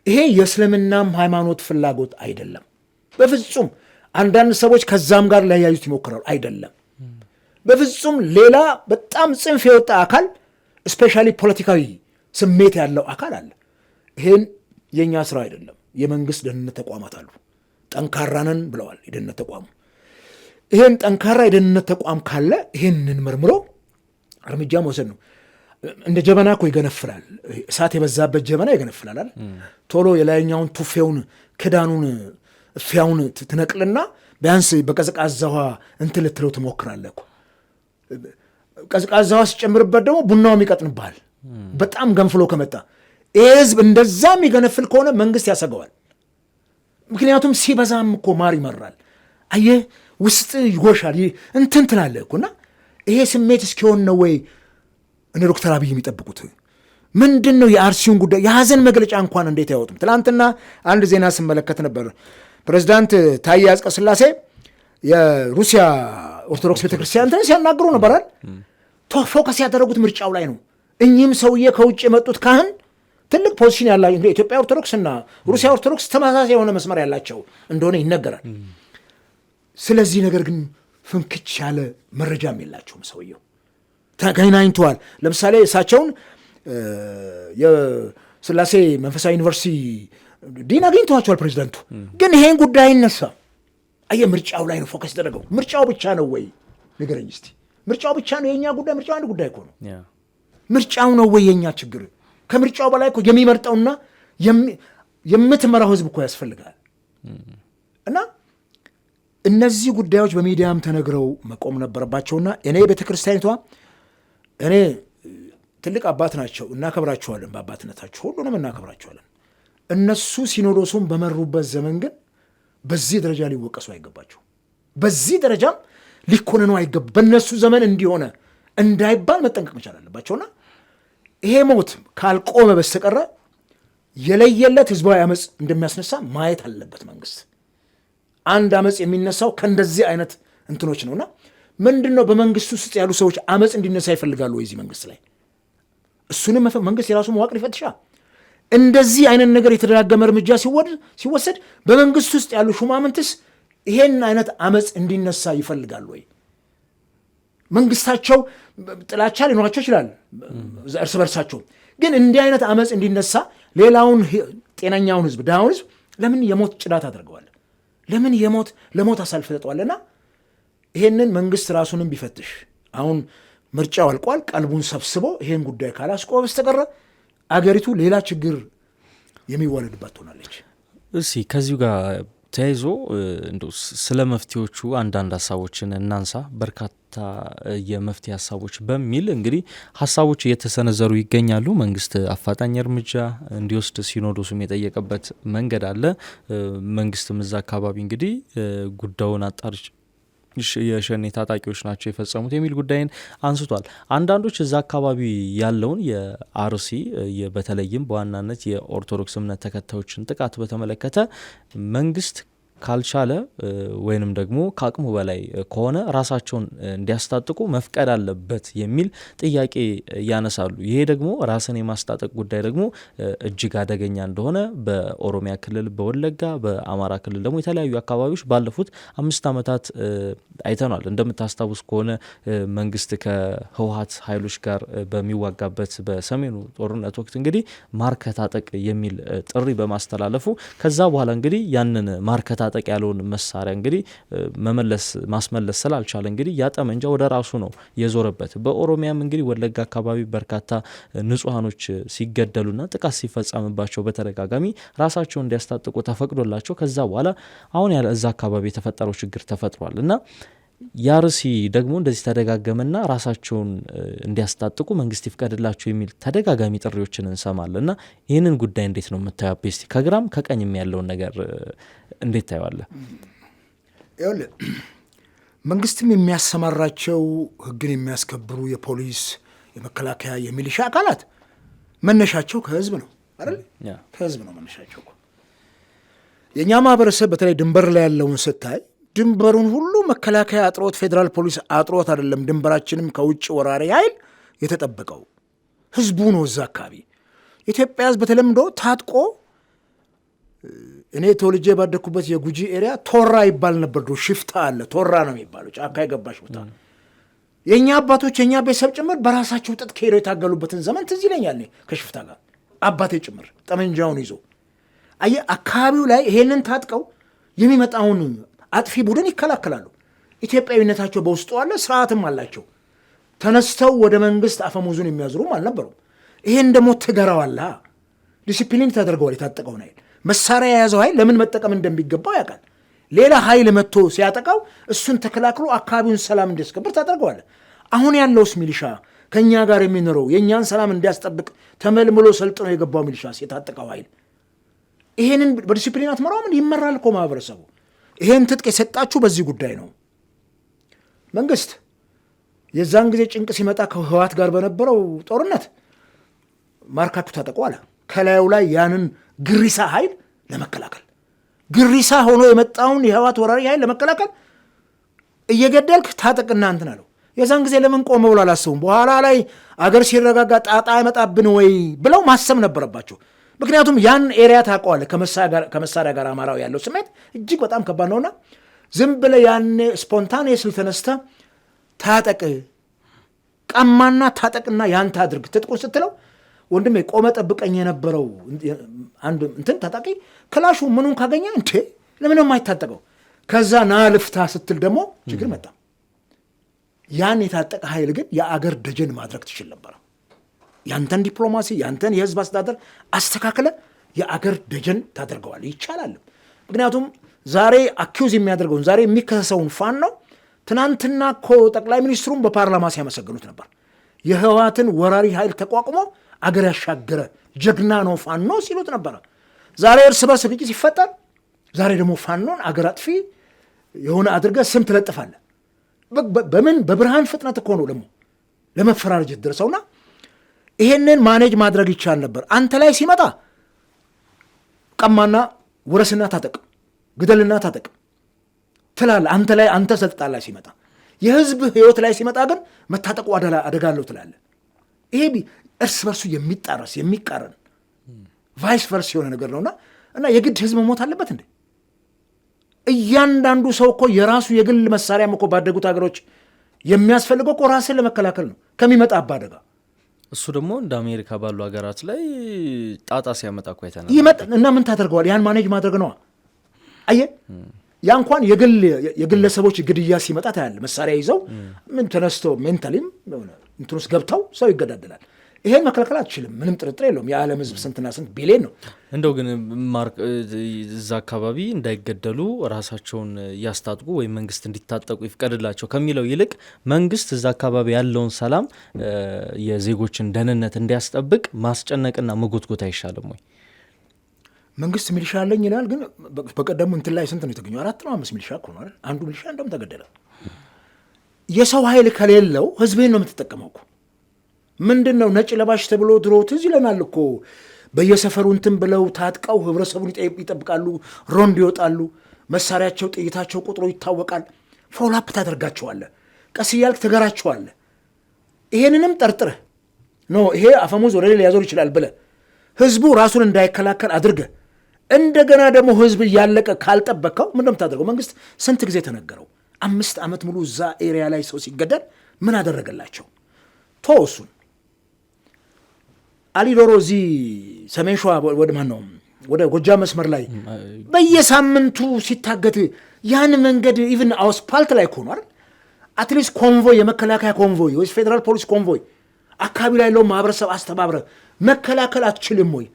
ይሄ የእስልምናም ሃይማኖት ፍላጎት አይደለም በፍጹም። አንዳንድ ሰዎች ከዛም ጋር ሊያያዩት ይሞክራሉ። አይደለም በፍጹም። ሌላ በጣም ጽንፍ የወጣ አካል ስፔሻሊ ፖለቲካዊ ስሜት ያለው አካል አለ። ይሄን የኛ ስራ አይደለም። የመንግስት ደህንነት ተቋማት አሉ። ጠንካራነን ብለዋል የደህንነት ተቋሙ። ይሄን ጠንካራ የደህንነት ተቋም ካለ ይሄንን መርምሮ እርምጃ መውሰድ ነው። እንደ ጀበና እኮ ይገነፍላል። እሳት የበዛበት ጀበና ይገነፍላል አይደል? ቶሎ የላይኛውን ቱፌውን ክዳኑን እፊያውን ትነቅልና ቢያንስ በቀዝቃዛ ውሃ እንትን ልትለው ትሞክራለህ እኮ። ቀዝቃዛው ሲጨምርበት ደግሞ ቡናው ይቀጥንብሃል በጣም ገንፍሎ ከመጣ። ይሄ ህዝብ እንደዛ የሚገነፍል ከሆነ መንግስት ያሰገዋል። ምክንያቱም ሲበዛም እኮ ማር ይመራል። አየህ ውስጥ ይጎሻል እንትን ትላለህ እኮና ይሄ ስሜት እስኪሆን ነው ወይ እነ ዶክተር አብይ የሚጠብቁት? ምንድን ነው የአርሲውን ጉዳይ የሀዘን መግለጫ እንኳን እንዴት አይወጡም? ትናንትና አንድ ዜና ስመለከት ነበር። ፕሬዚዳንት ታዬ አጽቀሥላሴ የሩሲያ ኦርቶዶክስ ቤተክርስቲያን ሲያናግሩ ነበራል። ፎከስ ያደረጉት ምርጫው ላይ ነው። እኚህም ሰውዬ ከውጭ የመጡት ካህን ትልቅ ፖዚሽን ያላቸው እንግዲህ ኢትዮጵያ ኦርቶዶክስና ሩሲያ ኦርቶዶክስ ተመሳሳይ የሆነ መስመር ያላቸው እንደሆነ ይነገራል። ስለዚህ ነገር ግን ፍንክች ያለ መረጃም የላቸውም። ሰውየው ተገናኝተዋል። ለምሳሌ እሳቸውን የስላሴ መንፈሳዊ ዩኒቨርሲቲ ዲን አግኝተዋቸዋል ፕሬዚዳንቱ። ግን ይሄን ጉዳይ አይነሳ። አየህ ምርጫው ላይ ነው ፎከስ ያደረገው። ምርጫው ብቻ ነው ወይ ንገረኝ እስቲ። ምርጫው ብቻ ነው የኛ ጉዳይ? ምርጫው አንድ ጉዳይ እኮ ነው። ምርጫው ነው ወይ የኛ ችግር? ከምርጫው በላይ እኮ የሚመርጠውና የምትመራው ህዝብ እኮ ያስፈልጋል። እና እነዚህ ጉዳዮች በሚዲያም ተነግረው መቆም ነበረባቸውና እኔ ቤተክርስቲያኒቷ እኔ ትልቅ አባት ናቸው፣ እናከብራቸዋለን። በአባትነታቸው ሁሉንም እናከብራቸዋለን። እነሱ ሲኖዶሱን በመሩበት ዘመን ግን በዚህ ደረጃ ሊወቀሱ አይገባቸው፣ በዚህ ደረጃም ሊኮነኑ አይገባ። በእነሱ ዘመን እንዲሆነ እንዳይባል መጠንቀቅ መቻል አለባቸውና ይሄ ሞት ካልቆመ በስተቀረ የለየለት ህዝባዊ አመፅ እንደሚያስነሳ ማየት አለበት መንግስት። አንድ አመፅ የሚነሳው ከእንደዚህ አይነት እንትኖች ነውና ምንድን ነው በመንግስት ውስጥ ያሉ ሰዎች አመፅ እንዲነሳ ይፈልጋሉ ወይ እዚህ መንግስት ላይ? እሱንም መንግስት የራሱ መዋቅር ይፈትሻ። እንደዚህ አይነት ነገር የተደጋገመ እርምጃ ሲወሰድ በመንግስት ውስጥ ያሉ ሹማምንትስ ይሄን አይነት አመፅ እንዲነሳ ይፈልጋሉ ወይ? መንግስታቸው ጥላቻ ሊኖራቸው ይችላል እርስ በርሳቸው፣ ግን እንዲህ አይነት አመፅ እንዲነሳ ሌላውን ጤነኛውን ህዝብ ድሃውን ህዝብ ለምን የሞት ጭዳት አድርገዋል? ለምን ለሞት አሳልፍ ሰጠዋልና ይሄንን መንግስት ራሱንም ቢፈትሽ። አሁን ምርጫው አልቋል። ቀልቡን ሰብስቦ ይሄን ጉዳይ ካላስቆመ በስተቀረ አገሪቱ ሌላ ችግር የሚዋለድባት ትሆናለች።
እስኪ ከዚሁ ጋር ተያይዞ ስለ መፍትሄዎቹ አንዳንድ ሀሳቦችን እናንሳ። በርካታ የመፍትሄ ሀሳቦች በሚል እንግዲህ ሀሳቦች እየተሰነዘሩ ይገኛሉ። መንግስት አፋጣኝ እርምጃ እንዲወስድ ሲኖዶሱም የጠየቀበት መንገድ አለ። መንግስትም እዛ አካባቢ እንግዲህ ጉዳዩን አጣርች የሸኔ ታጣቂዎች ናቸው የፈጸሙት የሚል ጉዳይን አንስቷል። አንዳንዶች እዛ አካባቢ ያለውን የአርሲ በተለይም በዋናነት የኦርቶዶክስ እምነት ተከታዮችን ጥቃት በተመለከተ መንግስት ካልቻለ ወይንም ደግሞ ከአቅሙ በላይ ከሆነ ራሳቸውን እንዲያስታጥቁ መፍቀድ አለበት የሚል ጥያቄ ያነሳሉ። ይሄ ደግሞ ራስን የማስታጠቅ ጉዳይ ደግሞ እጅግ አደገኛ እንደሆነ በኦሮሚያ ክልል፣ በወለጋ፣ በአማራ ክልል ደግሞ የተለያዩ አካባቢዎች ባለፉት 5 ዓመታት አይተናል። እንደምታስታውስ ከሆነ መንግስት ከህወሀት ኃይሎች ጋር በሚዋጋበት በሰሜኑ ጦርነት ወቅት እንግዲህ ማርከታጠቅ የሚል ጥሪ በማስተላለፉ ከዛ በኋላ እንግዲህ ያንን ማርከታጠቅ ያለውን መሳሪያ እንግዲህ ማስመለስ ስላልቻለ እንግዲህ ያጠመንጃ ወደ ራሱ ነው የዞረበት። በኦሮሚያም እንግዲህ ወለጋ አካባቢ በርካታ ንጹሃኖች ሲገደሉና ጥቃት ሲፈጸምባቸው በተደጋጋሚ ራሳቸውን እንዲያስታጥቁ ተፈቅዶላቸው ከዛ በኋላ አሁን ያለ እዛ አካባቢ የተፈጠረው ችግር ተፈጥሯል እና ያርሲ ደግሞ እንደዚህ ተደጋገመና ራሳቸውን እንዲያስታጥቁ መንግስት ይፍቀድላቸው የሚል ተደጋጋሚ ጥሪዎችን እንሰማለን እና ይህንን ጉዳይ እንዴት ነው የምታየው? ቤስቲ ከግራም ከቀኝም ያለውን ነገር እንዴት ታየዋለህ?
ይኸውልህ መንግስትም የሚያሰማራቸው ህግን የሚያስከብሩ የፖሊስ፣ የመከላከያ፣ የሚሊሻ አካላት መነሻቸው ከህዝብ ነው አይደል? ከህዝብ ነው መነሻቸው። የእኛ ማህበረሰብ በተለይ ድንበር ላይ ያለውን ስታይ ድንበሩን ሁሉ መከላከያ አጥሮት ፌዴራል ፖሊስ አጥሮት አይደለም። ድንበራችንም ከውጭ ወራሪ ኃይል የተጠበቀው ህዝቡ ነው። እዛ አካባቢ የኢትዮጵያ ህዝብ በተለምዶ ታጥቆ እኔ ተወልጄ ባደኩበት የጉጂ ኤሪያ ቶራ ይባል ነበር። ሽፍታ አለ፣ ቶራ ነው የሚባለው፣ ጫካ የገባሽ ቦታ። የእኛ አባቶች የእኛ ቤተሰብ ጭምር በራሳቸው ጥጥ ከሄደው የታገሉበትን ዘመን ትዝ ይለኛል። ከሽፍታ ጋር አባቴ ጭምር ጠመንጃውን ይዞ አየህ፣ አካባቢው ላይ ይሄንን ታጥቀው የሚመጣውን አጥፊ ቡድን ይከላከላሉ። ኢትዮጵያዊነታቸው በውስጡ አለ፣ ስርዓትም አላቸው። ተነስተው ወደ መንግስት አፈሙዙን የሚያዝሩም አልነበሩም። ይሄን ደግሞ ትገራዋላ፣ ዲሲፕሊን ተደርገዋል። የታጠቀውን ኃይል መሳሪያ የያዘው ኃይል ለምን መጠቀም እንደሚገባው ያውቃል። ሌላ ኃይል መጥቶ ሲያጠቃው እሱን ተከላክሎ አካባቢውን ሰላም እንዲያስከብር ታደርገዋለ። አሁን ያለውስ ሚሊሻ ከኛ ጋር የሚኖረው የኛን ሰላም እንዲያስጠብቅ ተመልምሎ ሰልጥኖ የገባው ሚሊሻ የታጠቀው ኃይል ይሄንን በዲሲፕሊን አትመራውም? ይመራል እኮ ማህበረሰቡ። ይሄን ትጥቅ የሰጣችሁ በዚህ ጉዳይ ነው። መንግስት የዛን ጊዜ ጭንቅ ሲመጣ ከህወሓት ጋር በነበረው ጦርነት ማርካችሁ ታጠቁ አለ። ከላዩ ላይ ያንን ግሪሳ ኃይል ለመከላከል ግሪሳ ሆኖ የመጣውን የህወሓት ወራሪ ኃይል ለመከላከል እየገደልክ ታጠቅና እንትን አለው። የዛን ጊዜ ለምን ቆመ ብሎ አላሰቡም? በኋላ ላይ አገር ሲረጋጋ ጣጣ አይመጣብን ወይ ብለው ማሰብ ነበረባቸው። ምክንያቱም ያን ኤሪያ ታውቀዋለህ። ከመሳሪያ ጋር አማራው ያለው ስሜት እጅግ በጣም ከባድ ነውና ዝም ብለህ ያኔ ስፖንታኔስ ተነስተ ታጠቅ ቀማና ታጠቅና ያንተ አድርግ ትጥቁን ስትለው ወንድሜ ቆመ ጠብቀኝ የነበረው አንድ እንትን ታጣቂ ክላሹ ምኑን ካገኘ እንዴ ለምን የማይታጠቀው? ከዛ ና ልፍታ ስትል ደግሞ ችግር መጣ። ያን የታጠቀ ኃይል ግን የአገር ደጀን ማድረግ ትችል ነበር። ያንተን ዲፕሎማሲ ያንተን የህዝብ አስተዳደር አስተካክለ የአገር ደጀን ታደርገዋል። ይቻላል። ምክንያቱም ዛሬ አኪውዝ የሚያደርገውን ዛሬ የሚከሰሰውን ፋኖ ነው ትናንትና እኮ ጠቅላይ ሚኒስትሩን በፓርላማ ሲያመሰግኑት ነበር። የህወሓትን ወራሪ ኃይል ተቋቁሞ አገር ያሻገረ ጀግና ነው ፋኖ ሲሉት ነበረ። ዛሬ እርስ በርስ ግጭት ሲፈጠር ዛሬ ደግሞ ፋኖን አገር አጥፊ የሆነ አድርገህ ስም ትለጥፋለህ። በምን በብርሃን ፍጥነት እኮ ነው ደግሞ ለመፈራረጀት ደርሰውና ይሄንን ማኔጅ ማድረግ ይቻል ነበር። አንተ ላይ ሲመጣ ቀማና ውረስና ታጠቅ ግደልና ታጠቅ ትላለህ። አንተ ላይ አንተ ሰልጣን ላይ ሲመጣ የህዝብ ህይወት ላይ ሲመጣ ግን መታጠቁ አደጋ አለው ትላለህ። ይሄ እርስ በርሱ የሚጣረስ የሚቃረን ቫይስ ቨርስ የሆነ ነገር ነውና እና የግድ ህዝብ መሞት አለበት እንዴ? እያንዳንዱ ሰው እኮ የራሱ የግል መሳሪያም እኮ ባደጉት ሀገሮች የሚያስፈልገው እኮ ራስን ለመከላከል ነው ከሚመጣ አደጋ።
እሱ ደግሞ እንደ አሜሪካ ባሉ ሀገራት ላይ ጣጣ ሲያመጣ እኮ አይተናል።
እና ምን ታደርገዋል? ያን ማኔጅ ማድረግ ነዋ። አየህ ያ እንኳን የግለሰቦች ግድያ ሲመጣ ታያለ። መሳሪያ ይዘው ምን ተነስቶ ሜንታሊም እንትን ውስጥ ገብተው ሰው ይገዳደላል። ይሄን መከላከል አትችልም። ምንም ጥርጥር የለውም። የዓለም ህዝብ ስንትና ስንት ቢሊዮን ነው።
እንደው ግን ማርክ እዛ አካባቢ እንዳይገደሉ ራሳቸውን ያስታጥቁ ወይም መንግስት እንዲታጠቁ ይፍቀድላቸው ከሚለው ይልቅ መንግስት እዛ አካባቢ ያለውን ሰላም የዜጎችን ደህንነት እንዲያስጠብቅ ማስጨነቅና መጎትጎት አይሻልም ወይ?
መንግስት ሚሊሻ አለኝ ይላል። ግን በቀደሙ እንትን ላይ ስንት ነው የተገኘው? 4 ነው 5 ሚሊሻ እኮ ነው አይደል? አንዱ ሚሊሻ እንደውም ተገደለ። የሰው ኃይል ከሌለው ህዝቤን ነው የምትጠቀመው እኮ። ምንድን ነው ነጭ ለባሽ ተብሎ ድሮ ትዝ ይለናል እኮ በየሰፈሩ እንትን ብለው ታጥቀው ህብረተሰቡን ይጠብቃሉ፣ ሮንድ ይወጣሉ፣ መሳሪያቸው ጥይታቸው ቁጥሩ ይታወቃል። ፎሎአፕ ታደርጋቸዋለህ፣ ቀስ እያልክ ትገራቸዋለህ። ይሄንንም ጠርጥረህ ኖ ይሄ አፈሙዝ ወደ ሌላ ሊያዞር ይችላል ብለህ ህዝቡ ራሱን እንዳይከላከል አድርገህ እንደገና ደግሞ ህዝብ እያለቀ ካልጠበቅከው ምን እንደምታደርገው? መንግስት ስንት ጊዜ ተነገረው። 5 ዓመት ሙሉ እዛ ኤሪያ ላይ ሰው ሲገደል ምን አደረገላቸው? ተወሱን አሊዶሮ እዚህ ሰሜን ሸዋ ወደ ማን ነው ወደ ጎጃም መስመር ላይ በየሳምንቱ ሲታገት ያን መንገድ ኢቭን አስፓልት ላይ እኮ ነው አይደል? አትሊስት ኮንቮይ የመከላከያ ኮንቮይ ወይ ፌዴራል ፖሊስ ኮንቮይ አካባቢ ላይ ያለው ማህበረሰብ አስተባብረ መከላከል አትችልም ወይ?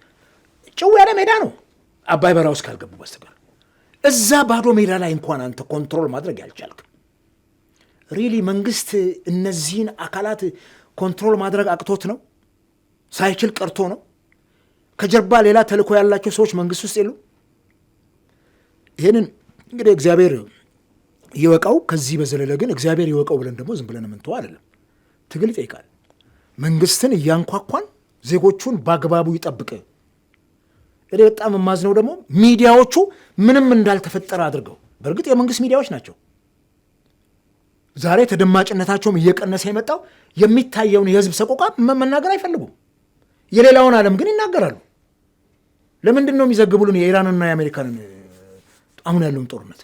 ጭው ያለ ሜዳ ነው አባይ በራ ውስጥ ካልገቡ በስተቀር እዛ ባዶ ሜዳ ላይ እንኳን አንተ ኮንትሮል ማድረግ ያልቻልክ ሪሊ መንግስት እነዚህን አካላት ኮንትሮል ማድረግ አቅቶት ነው? ሳይችል ቀርቶ ነው? ከጀርባ ሌላ ተልእኮ ያላቸው ሰዎች መንግስት ውስጥ የሉ? ይህንን እንግዲህ እግዚአብሔር ይወቀው። ከዚህ በዘለለ ግን እግዚአብሔር ይወቀው ብለን ደግሞ ዝም ብለን የምንተው አይደለም። ትግል ይጠይቃል። መንግስትን እያንኳኳን ዜጎቹን በአግባቡ ይጠብቅ። እኔ በጣም የማዝነው ደግሞ ሚዲያዎቹ ምንም እንዳልተፈጠረ አድርገው፣ በእርግጥ የመንግስት ሚዲያዎች ናቸው ዛሬ ተደማጭነታቸውም እየቀነሰ የመጣው የሚታየውን የህዝብ ሰቆቃ መናገር አይፈልጉም። የሌላውን ዓለም ግን ይናገራሉ። ለምንድን ነው የሚዘግቡልን የኢራንና የአሜሪካንን አሁን ያለውን ጦርነት?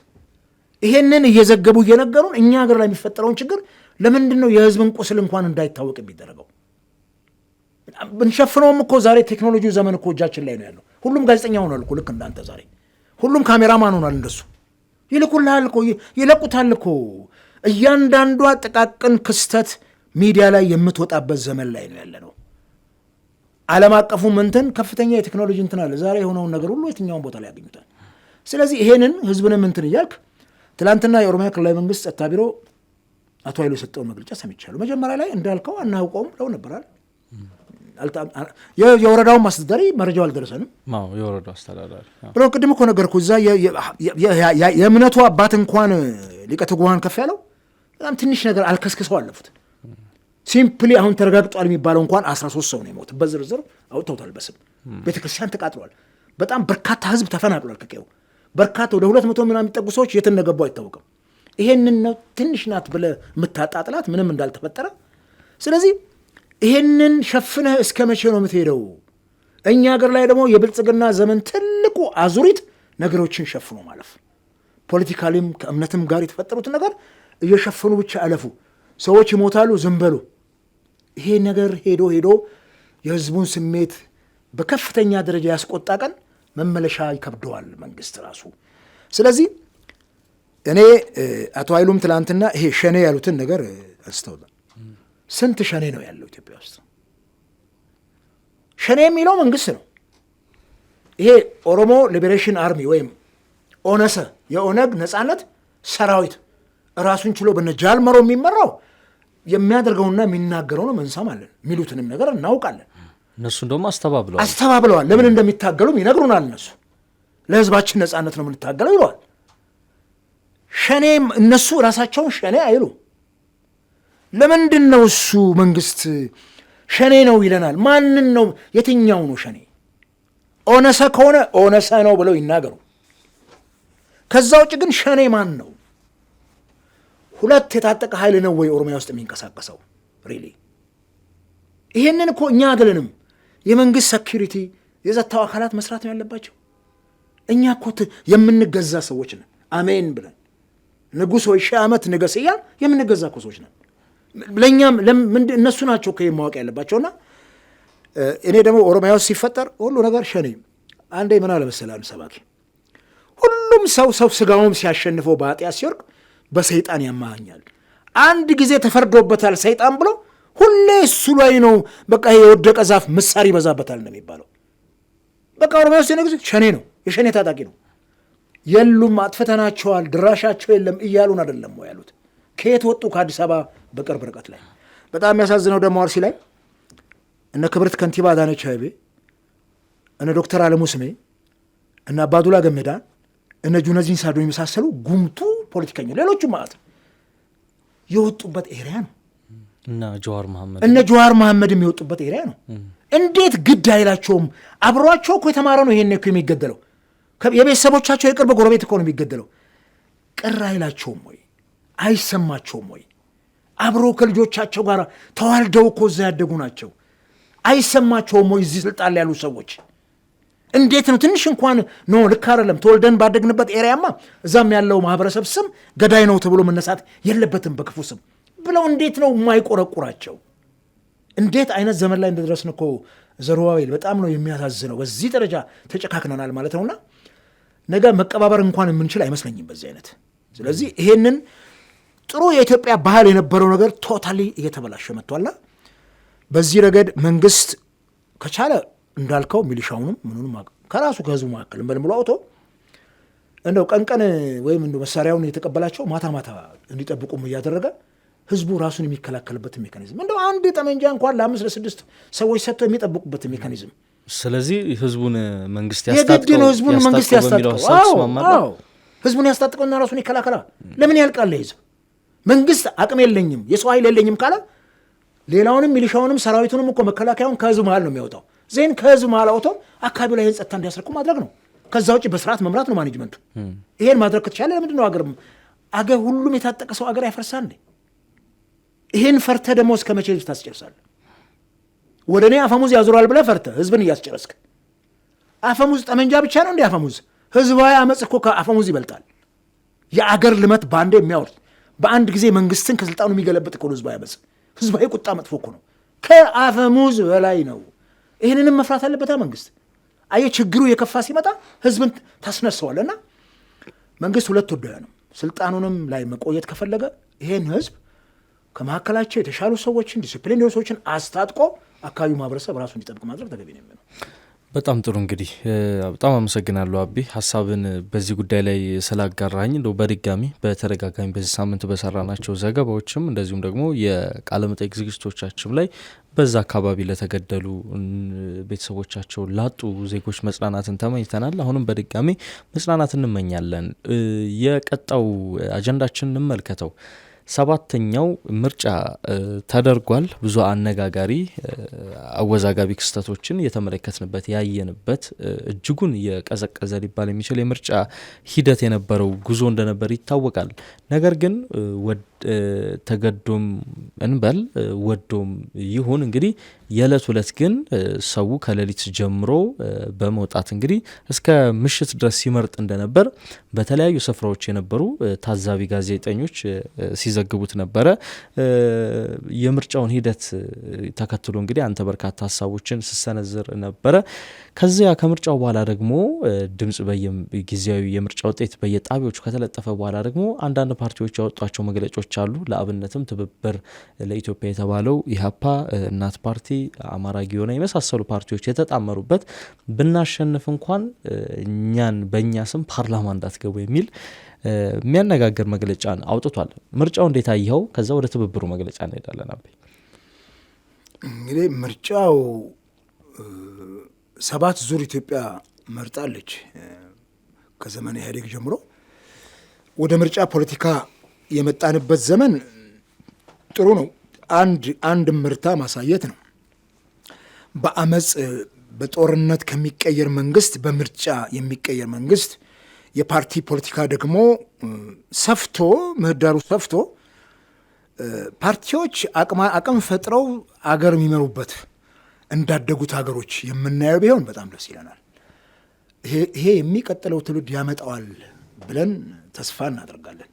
ይሄንን እየዘገቡ እየነገሩን እኛ ሀገር ላይ የሚፈጠረውን ችግር ለምንድን ነው የህዝብን ቁስል እንኳን እንዳይታወቅ የሚደረገው? ብንሸፍነውም እኮ ዛሬ ቴክኖሎጂው ዘመን እኮ እጃችን ላይ ነው ያለው። ሁሉም ጋዜጠኛ ሆኗል እኮ ልክ እንዳንተ ዛሬ ሁሉም ካሜራማን ሆኗል። እንደሱ ይልኩልሃል እኮ ይለቁታል እኮ። እያንዳንዷ ጥቃቅን ክስተት ሚዲያ ላይ የምትወጣበት ዘመን ላይ ነው ያለ ነው። ዓለም አቀፉ እንትን ከፍተኛ የቴክኖሎጂ እንትን አለ። ዛሬ የሆነውን ነገር ሁሉ የትኛውን ቦታ ላይ ያገኙታል። ስለዚህ ይሄንን ህዝብንም እንትን እያልክ ትላንትና የኦሮሚያ ክልላዊ መንግስት ጸጥታ ቢሮ አቶ ኃይሉ የሰጠውን መግለጫ ሰምቻለሁ። መጀመሪያ ላይ እንዳልከው አናውቀውም ብለው ነበራል። የወረዳውን ማስተዳደሪ መረጃው አልደረሰንም
የወረዳው አስተዳዳሪ
ብለው ቅድም እኮ ነገርኩህ። እዛ የእምነቱ አባት እንኳን ሊቀ ትጉሃን ከፍ ያለው በጣም ትንሽ ነገር አልከስክሰው አለፉት። ሲምፕሊ አሁን ተረጋግጧል የሚባለው እንኳን 13 ሰው ነው የሞት በዝርዝር አውጥተውታል። በስም ቤተክርስቲያን ተቃጥሏል። በጣም በርካታ ህዝብ ተፈናቅሏል ከቀየው። በርካታ ወደ 200 ምናምን የሚጠጉ ሰዎች የት እንደገቡ አይታወቅም። ይሄንን ነው ትንሽ ናት ብለህ የምታጣጥላት ምንም እንዳልተፈጠረ። ስለዚህ ይሄንን ሸፍነህ እስከ መቼ ነው የምትሄደው? እኛ ሀገር ላይ ደግሞ የብልጽግና ዘመን ትልቁ አዙሪት ነገሮችን ሸፍኖ ማለፍ፣ ፖለቲካሊም ከእምነትም ጋር የተፈጠሩትን ነገር እየሸፈኑ ብቻ አለፉ። ሰዎች ይሞታሉ፣ ዝም በሉ። ይሄ ነገር ሄዶ ሄዶ የህዝቡን ስሜት በከፍተኛ ደረጃ ያስቆጣ ቀን መመለሻ ይከብደዋል መንግስት ራሱ። ስለዚህ እኔ አቶ ኃይሉም ትላንትና ይሄ ሸኔ ያሉትን ነገር አንስተውታል። ስንት ሸኔ ነው ያለው ኢትዮጵያ ውስጥ? ሸኔ የሚለው መንግስት ነው። ይሄ ኦሮሞ ሊበሬሽን አርሚ ወይም ኦነሰ የኦነግ ነጻነት ሰራዊት ራሱን ችሎ በነ ጃልመሮ የሚመራው የሚያደርገውና የሚናገረው ነው እንሰማለን። የሚሉትንም ነገር እናውቃለን።
እነሱ እንደውም
አስተባብለዋል። ለምን እንደሚታገሉም ይነግሩናል። እነሱ ለህዝባችን ነጻነት ነው የምንታገለው ይለዋል። ሸኔም እነሱ ራሳቸውን ሸኔ አይሉ። ለምንድን ነው እሱ መንግስት ሸኔ ነው ይለናል? ማንን ነው? የትኛው ነው ሸኔ? ኦነሰ ከሆነ ኦነሰ ነው ብለው ይናገሩ። ከዛ ውጭ ግን ሸኔ ማን ነው? ሁለት የታጠቀ ኃይል ነው ወይ ኦሮሚያ ውስጥ የሚንቀሳቀሰው? ሪሊ ይሄንን እኮ እኛ አይደለንም የመንግስት ሴኩሪቲ የጸጥታው አካላት መስራት ነው ያለባቸው። እኛ እኮ የምንገዛ ሰዎች ነን። አሜን ብለን ንጉሥ ወይ 1000 ዓመት ንገስ እያል የምንገዛ እኮ ሰዎች ነን። ለእኛም እነሱ ናቸው እኮ ማወቅ ያለባቸውና እኔ ደግሞ ኦሮሚያ ውስጥ ሲፈጠር ሁሉ ነገር ሸኔ። አንዴ ምን አለ መሰለህ አንድ ሰባኪ፣ ሁሉም ሰው ስጋውም ሲያሸንፈው በኃጢአት ሲወርቅ በሰይጣን ያማኛል። አንድ ጊዜ ተፈርዶበታል ሰይጣን ብሎ ሁሌ እሱ ላይ ነው በቃ የወደቀ ዛፍ ምሳር ይበዛበታል ነው የሚባለው። በቃ ኦሮሚያ ውስጥ ጊዜ ሸኔ ነው፣ የሸኔ ታጣቂ ነው። የሉም አጥፍተናቸዋል፣ ድራሻቸው የለም እያሉን አይደለም ወይ ያሉት? ከየት ወጡ? ከአዲስ አበባ በቅርብ ርቀት ላይ። በጣም የሚያሳዝነው ደግሞ አርሲ ላይ እነ ክብርት ከንቲባ አዳነች አቤቤ፣ እነ ዶክተር አለሙ ስሜ፣ እነ አባዱላ ገመዳ፣ እነ ጁነዲን ሳዶ የመሳሰሉ ጉምቱ ፖለቲከኞች ሌሎቹም ማለት የወጡበት ኤሪያ ነው። እነ ጀዋር መሐመድ የሚወጡበት ኤሪያ ነው። እንዴት ግድ አይላቸውም? አብሯቸው እኮ የተማረ ነው ይሄን እኮ የሚገደለው። የቤተሰቦቻቸው የቅርብ ጎረቤት እኮ ነው የሚገደለው። ቅር አይላቸውም ወይ? አይሰማቸውም ወይ? አብሮ ከልጆቻቸው ጋር ተዋልደው እኮ እዛ ያደጉ ናቸው። አይሰማቸውም ወይ? እዚህ ስልጣን ላይ ያሉ ሰዎች እንዴት ነው ትንሽ እንኳን ኖ ልክ አይደለም፣ ተወልደን ባደግንበት ኤሪያማ እዛም ያለው ማህበረሰብ ስም ገዳይ ነው ተብሎ መነሳት የለበትም በክፉ ስም ብለው እንዴት ነው የማይቆረቁራቸው? እንዴት አይነት ዘመን ላይ እንደደረስን እኮ ዘሩባቤል በጣም ነው የሚያሳዝነው። በዚህ ደረጃ ተጨካክነናል ማለት ነውና ነገ መቀባበር እንኳን የምንችል አይመስለኝም በዚህ አይነት። ስለዚህ ይሄንን ጥሩ የኢትዮጵያ ባህል የነበረው ነገር ቶታሊ እየተበላሸ መጥቷልና በዚህ ረገድ መንግስት ከቻለ እንዳልከው ሚሊሻውንም ምኑንም ከራሱ ከህዝቡ መካከል በልምሎ አውቶ እንደው ቀንቀን ወይም እንደው መሳሪያውን የተቀበላቸው ማታ ማታ እንዲጠብቁም እያደረገ ህዝቡ ራሱን የሚከላከልበት ሜካኒዝም እንደው አንድ ጠመንጃ እንኳን ለ5 ለ6 ሰዎች ሰጥተው የሚጠብቁበት ሜካኒዝም።
ስለዚህ ህዝቡን መንግስት
ያስታጥቀው ህዝቡን መንግስት ያስታጥቀው ህዝቡን ያስታጥቀውና ራሱን ይከላከላ። ለምን ያልቃል ህዝብ? መንግስት አቅም የለኝም የሰው ኃይል የለኝም ካለ ሌላውንም ሚሊሻውንም ሰራዊቱንም እኮ መከላከያውን ከህዝብ መሃል ነው የሚያወጣው። ዜን ከህዝብ መሃል አውጥቶ አካባቢ ላይ ጸጥታ እንዲያስረኩ ማድረግ ነው። ከዛ ውጭ በስርዓት መምራት ነው ማኔጅመንቱ። ይሄን ማድረግ ከተቻለ ለምንድን ነው አገር ሁሉም የታጠቀ ሰው አገር ያፈርሳል እንዴ? ይሄን ፈርተ ደግሞ እስከ መቼ ህዝብ ታስጨርሳለህ? ወደ እኔ አፈሙዝ ያዙራል ብለህ ፈርተ ህዝብን እያስጨረስክ አፈሙዝ ጠመንጃ ብቻ ነው እንዴ አፈሙዝ? ህዝባዊ አመፅ እኮ ከአፈሙዝ ይበልጣል። የአገር ልመት በአንዴ የሚያወርድ በአንድ ጊዜ መንግስትን ከስልጣኑ የሚገለብጥ እኮ ህዝባዊ አመፅ። ህዝባዊ ቁጣ መጥፎ እኮ ነው፣ ከአፈሙዝ በላይ ነው። ይህንንም መፍራት አለበት መንግስት። አየ ችግሩ የከፋ ሲመጣ ህዝብን ታስነሳዋለና መንግስት ሁለት ወዳያ ነው። ስልጣኑንም ላይ መቆየት ከፈለገ ይሄን ህዝብ ከመካከላቸው የተሻሉ ሰዎችን ዲሲፕሊን ሰዎችን አስታጥቆ አካባቢው ማህበረሰብ ራሱ እንዲጠብቅ ማድረግ ተገቢ ነው የሚሆነው።
በጣም ጥሩ እንግዲህ በጣም አመሰግናለሁ አቢ ሀሳብን በዚህ ጉዳይ ላይ ስላጋራኝ። እንደው በድጋሚ በተደጋጋሚ በዚህ ሳምንት በሰራናቸው ዘገባዎችም እንደዚሁም ደግሞ የቃለ መጠይቅ ዝግጅቶቻችን ላይ በዛ አካባቢ ለተገደሉ ቤተሰቦቻቸው ላጡ ዜጎች መጽናናትን ተመኝተናል። አሁንም በድጋሚ መጽናናት እንመኛለን። የቀጣው አጀንዳችን እንመልከተው። 7ኛው ምርጫ ተደርጓል። ብዙ አነጋጋሪ አወዛጋቢ ክስተቶችን የተመለከትንበት ያየንበት እጅጉን የቀዘቀዘ ሊባል የሚችል የምርጫ ሂደት የነበረው ጉዞ እንደነበር ይታወቃል። ነገር ግን ተገዶም እንበል ወዶም ይሁን እንግዲህ የዕለት ዕለት ግን ሰው ከሌሊት ጀምሮ በመውጣት እንግዲህ እስከ ምሽት ድረስ ሲመርጥ እንደነበር በተለያዩ ስፍራዎች የነበሩ ታዛቢ ጋዜጠኞች ሲዘግቡት ነበረ። የምርጫውን ሂደት ተከትሎ እንግዲህ አንተ በርካታ ሀሳቦችን ስሰነዝር ነበረ። ከዚያ ከምርጫው በኋላ ደግሞ ድምጽ በየጊዜያዊ የምርጫ ውጤት በየጣቢያዎቹ ከተለጠፈ በኋላ ደግሞ አንዳንድ ፓርቲዎች ያወጧቸው መግለጫዎች አሉ። ለአብነትም ትብብር ለኢትዮጵያ የተባለው ኢህአፓ፣ እናት ፓርቲ፣ አማራ ጊዮና የመሳሰሉ ፓርቲዎች የተጣመሩበት ብናሸንፍ እንኳን እኛን በእኛ ስም ፓርላማ እንዳትገቡ የሚል የሚያነጋግር መግለጫን አውጥቷል። ምርጫው እንዴት አየኸው? ከዛ ወደ ትብብሩ መግለጫ እንሄዳለን። አቤ
እንግዲህ ምርጫው 7 ዙር ኢትዮጵያ መርጣለች። ከዘመነ ኢህአዴግ ጀምሮ ወደ ምርጫ ፖለቲካ የመጣንበት ዘመን ጥሩ ነው። አንድ ምርታ ማሳየት ነው። በአመፅ በጦርነት ከሚቀየር መንግስት በምርጫ የሚቀየር መንግስት፣ የፓርቲ ፖለቲካ ደግሞ ሰፍቶ ምህዳሩ ሰፍቶ ፓርቲዎች አቅም ፈጥረው አገር የሚመሩበት እንዳደጉት ሀገሮች የምናየው ቢሆን በጣም ደስ ይለናል። ይሄ የሚቀጥለው ትውልድ ያመጣዋል ብለን ተስፋ እናደርጋለን።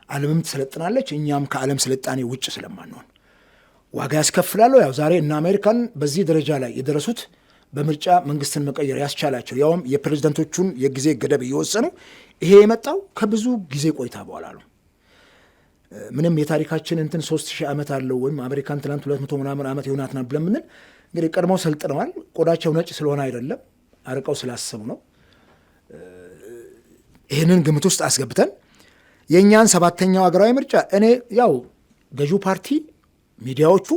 ዓለምም ትሰለጥናለች። እኛም ከዓለም ስልጣኔ ውጭ ስለማንሆን ዋጋ ያስከፍላሉ። ያው ዛሬ እነ አሜሪካን በዚህ ደረጃ ላይ የደረሱት በምርጫ መንግስትን መቀየር ያስቻላቸው ያውም የፕሬዝደንቶቹን የጊዜ ገደብ እየወሰኑ ይሄ የመጣው ከብዙ ጊዜ ቆይታ በኋላ ነው። ምንም የታሪካችን 3000 ዓመት አለው ወይም አሜሪካን ትናንት 200 ምናምን ዓመት ይሆናትና ብለን ምንል እንግዲህ ቀድመው ሰልጥነዋል። ቆዳቸው ነጭ ስለሆነ አይደለም፣ አርቀው ስላሰቡ ነው። ይህንን ግምት ውስጥ አስገብተን የእኛን 7ኛው ሀገራዊ ምርጫ እኔ ያው ገዢው ፓርቲ ሚዲያዎቹ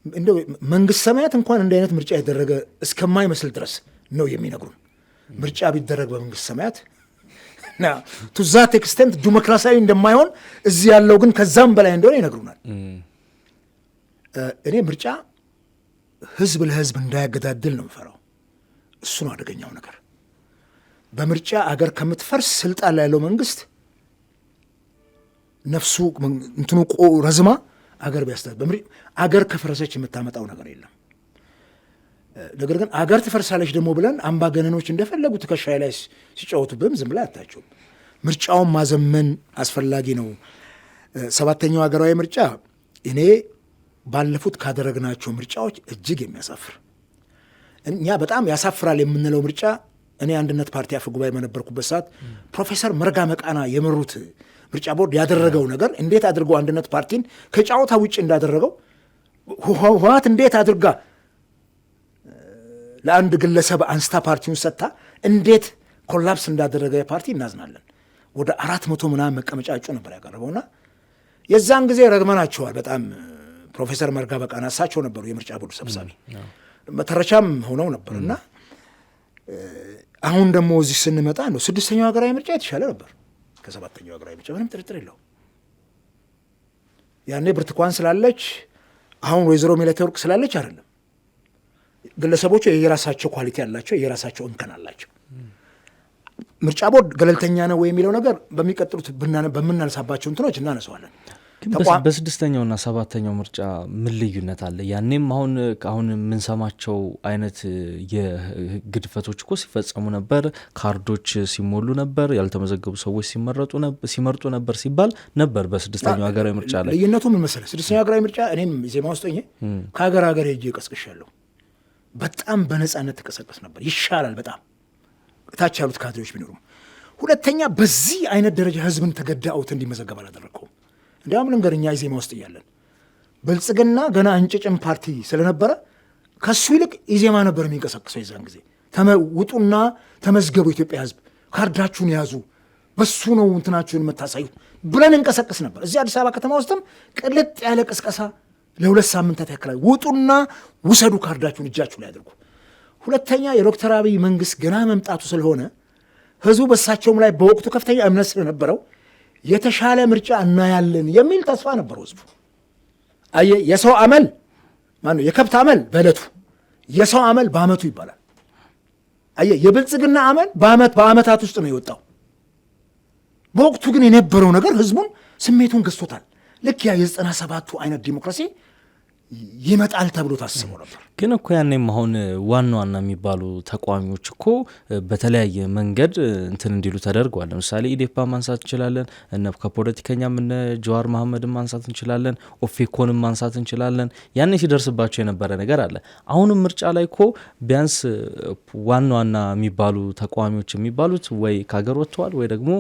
እንደ መንግስት ሰማያት እንኳን እንደ አይነት ምርጫ ያደረገ እስከማይመስል ድረስ ነው የሚነግሩን። ምርጫ ቢደረግ በመንግስት ሰማያት ና ቱ ዛት ኤክስቴንት ዲሞክራሲያዊ እንደማይሆን እዚህ ያለው ግን ከዛም በላይ እንደሆነ ይነግሩናል። እኔ ምርጫ ህዝብ ለህዝብ እንዳያገዳድል ነው የምፈራው። እሱ ነው አደገኛው ነገር። በምርጫ አገር ከምትፈርስ ስልጣን ላይ ያለው መንግስት ነፍሱ እንትኑ ረዝማ አገር ቢያስተዳድር አገር ከፈረሰች የምታመጣው ነገር የለም። ነገር ግን አገር ትፈርሳለች ደግሞ ብለን አምባገነኖች እንደፈለጉ ትከሻይ ላይ ሲጫወቱብም ዝም ብላ አታቸውም። ምርጫውን ማዘመን አስፈላጊ ነው። 7ኛው ሀገራዊ ምርጫ እኔ ባለፉት ካደረግናቸው ምርጫዎች እጅግ የሚያሳፍር እኛ በጣም ያሳፍራል የምንለው ምርጫ እኔ አንድነት ፓርቲ አፈ ጉባኤ በነበርኩበት ሰዓት ፕሮፌሰር መርጋ መቃና የመሩት ምርጫ ቦርድ ያደረገው ነገር እንዴት አድርጎ አንድነት ፓርቲን ከጫወታ ውጭ እንዳደረገው ህወሓት እንዴት አድርጋ ለአንድ ግለሰብ አንስታ ፓርቲውን ሰጥታ እንዴት ኮላፕስ እንዳደረገ ፓርቲ እናዝናለን። ወደ 400 ምናምን መቀመጫ እጩ ነበር ያቀረበውና የዛን ጊዜ ረግመናቸዋል በጣም። ፕሮፌሰር መርጋ በቃና እሳቸው ነበሩ የምርጫ ቦርድ ሰብሳቢ፣ መተረቻም ሆነው ነበርና አሁን ደግሞ እዚህ ስንመጣ ነው 6ኛው ሀገራዊ ምርጫ የተሻለ ነበር ከ7ኛው ሀገራዊ ምርጫ፣ ምንም ጥርጥር የለው። ያኔ ብርቱካን ስላለች አሁን ወይዘሮ ሜለተወርቅ ስላለች አይደለም። ግለሰቦቹ የራሳቸው ኳሊቲ ያላቸው የራሳቸው እንከን አላቸው። ምርጫ ቦርድ ገለልተኛ ነው ወይ የሚለው ነገር በሚቀጥሉት በምናነሳባቸው እንትኖች እናነሳዋለን።
በ6ኛውና 7ኛው ምርጫ ምን ልዩነት አለ? ያኔም አሁን የምንሰማቸው አይነት የግድፈቶች እኮ ሲፈጸሙ ነበር። ካርዶች ሲሞሉ ነበር፣ ያልተመዘገቡ ሰዎች ሲመርጡ ነበር ሲባል ነበር በ6ኛው ሀገራዊ ምርጫ ላይ። ልዩነቱ ምን መሰለህ? 6ኛው ሀገራዊ ምርጫ እኔም ዜማ ውስጥ ሆኜ ከሀገር ሄጄ ቀስቅሻለሁ። በጣም በነጻነት ተቀሰቀስ ነበር። ይሻላል በጣም እታች ያሉት ካድሬዎች ቢኖሩም። ሁለተኛ በዚህ አይነት ደረጃ ህዝብን ተገዳውት እንዲመዘገብ አላደረግከውም። እንዲያውም ልንገርኛ ኢዜማ ውስጥ እያለን ብልጽግና ገና እንጭጭም ፓርቲ ስለነበረ ከሱ ይልቅ ኢዜማ ነበር የሚንቀሳቀሰው የዛን ጊዜ
ውጡና ተመዝገቡ፣ ኢትዮጵያ ህዝብ ካርዳችሁን ያዙ፣ በሱ ነው እንትናችሁን የምታሳዩት ብለን እንቀሰቅስ ነበር። እዚህ አዲስ አበባ ከተማ ውስጥም ቅልጥ ያለ ቅስቀሳ ለ2 ሳምንታት ያክላል። ውጡና ውሰዱ፣ ካርዳችሁን እጃችሁ ላይ አድርጉ። ሁለተኛ የዶክተር አብይ መንግስት ገና መምጣቱ ስለሆነ ህዝቡ በሳቸውም ላይ በወቅቱ ከፍተኛ እምነት ስለነበረው የተሻለ ምርጫ እናያለን የሚል ተስፋ ነበረው ህዝቡ። አየህ፣ የሰው አመል ማነው የከብት አመል በዕለቱ የሰው አመል በአመቱ ይባላል። አየህ፣ የብልጽግና አመል በአመታት ውስጥ ነው የወጣው። በወቅቱ ግን የነበረው ነገር ህዝቡን ስሜቱን ገዝቶታል። ልክ ያ የ97ቱ አይነት ዲሞክራሲ ይመጣል ተብሎ ታስቦ ነበር።
ግን እኮ ያኔም አሁን ዋና ዋና የሚባሉ ተቃዋሚዎች እኮ በተለያየ መንገድ እንትን እንዲሉ ተደርገዋል። ለምሳሌ ኢዴፓ ማንሳት እንችላለን፣ ከፖለቲከኛም እነ ጀዋር መሐመድን ማንሳት እንችላለን፣ ኦፌኮንም ማንሳት እንችላለን። ያኔ ሲደርስባቸው የነበረ ነገር አለ። አሁንም ምርጫ ላይ እኮ ቢያንስ ዋና ዋና የሚባሉ ተቃዋሚዎች የሚባሉት ወይ ከሀገር ወጥተዋል ወይ ደግሞ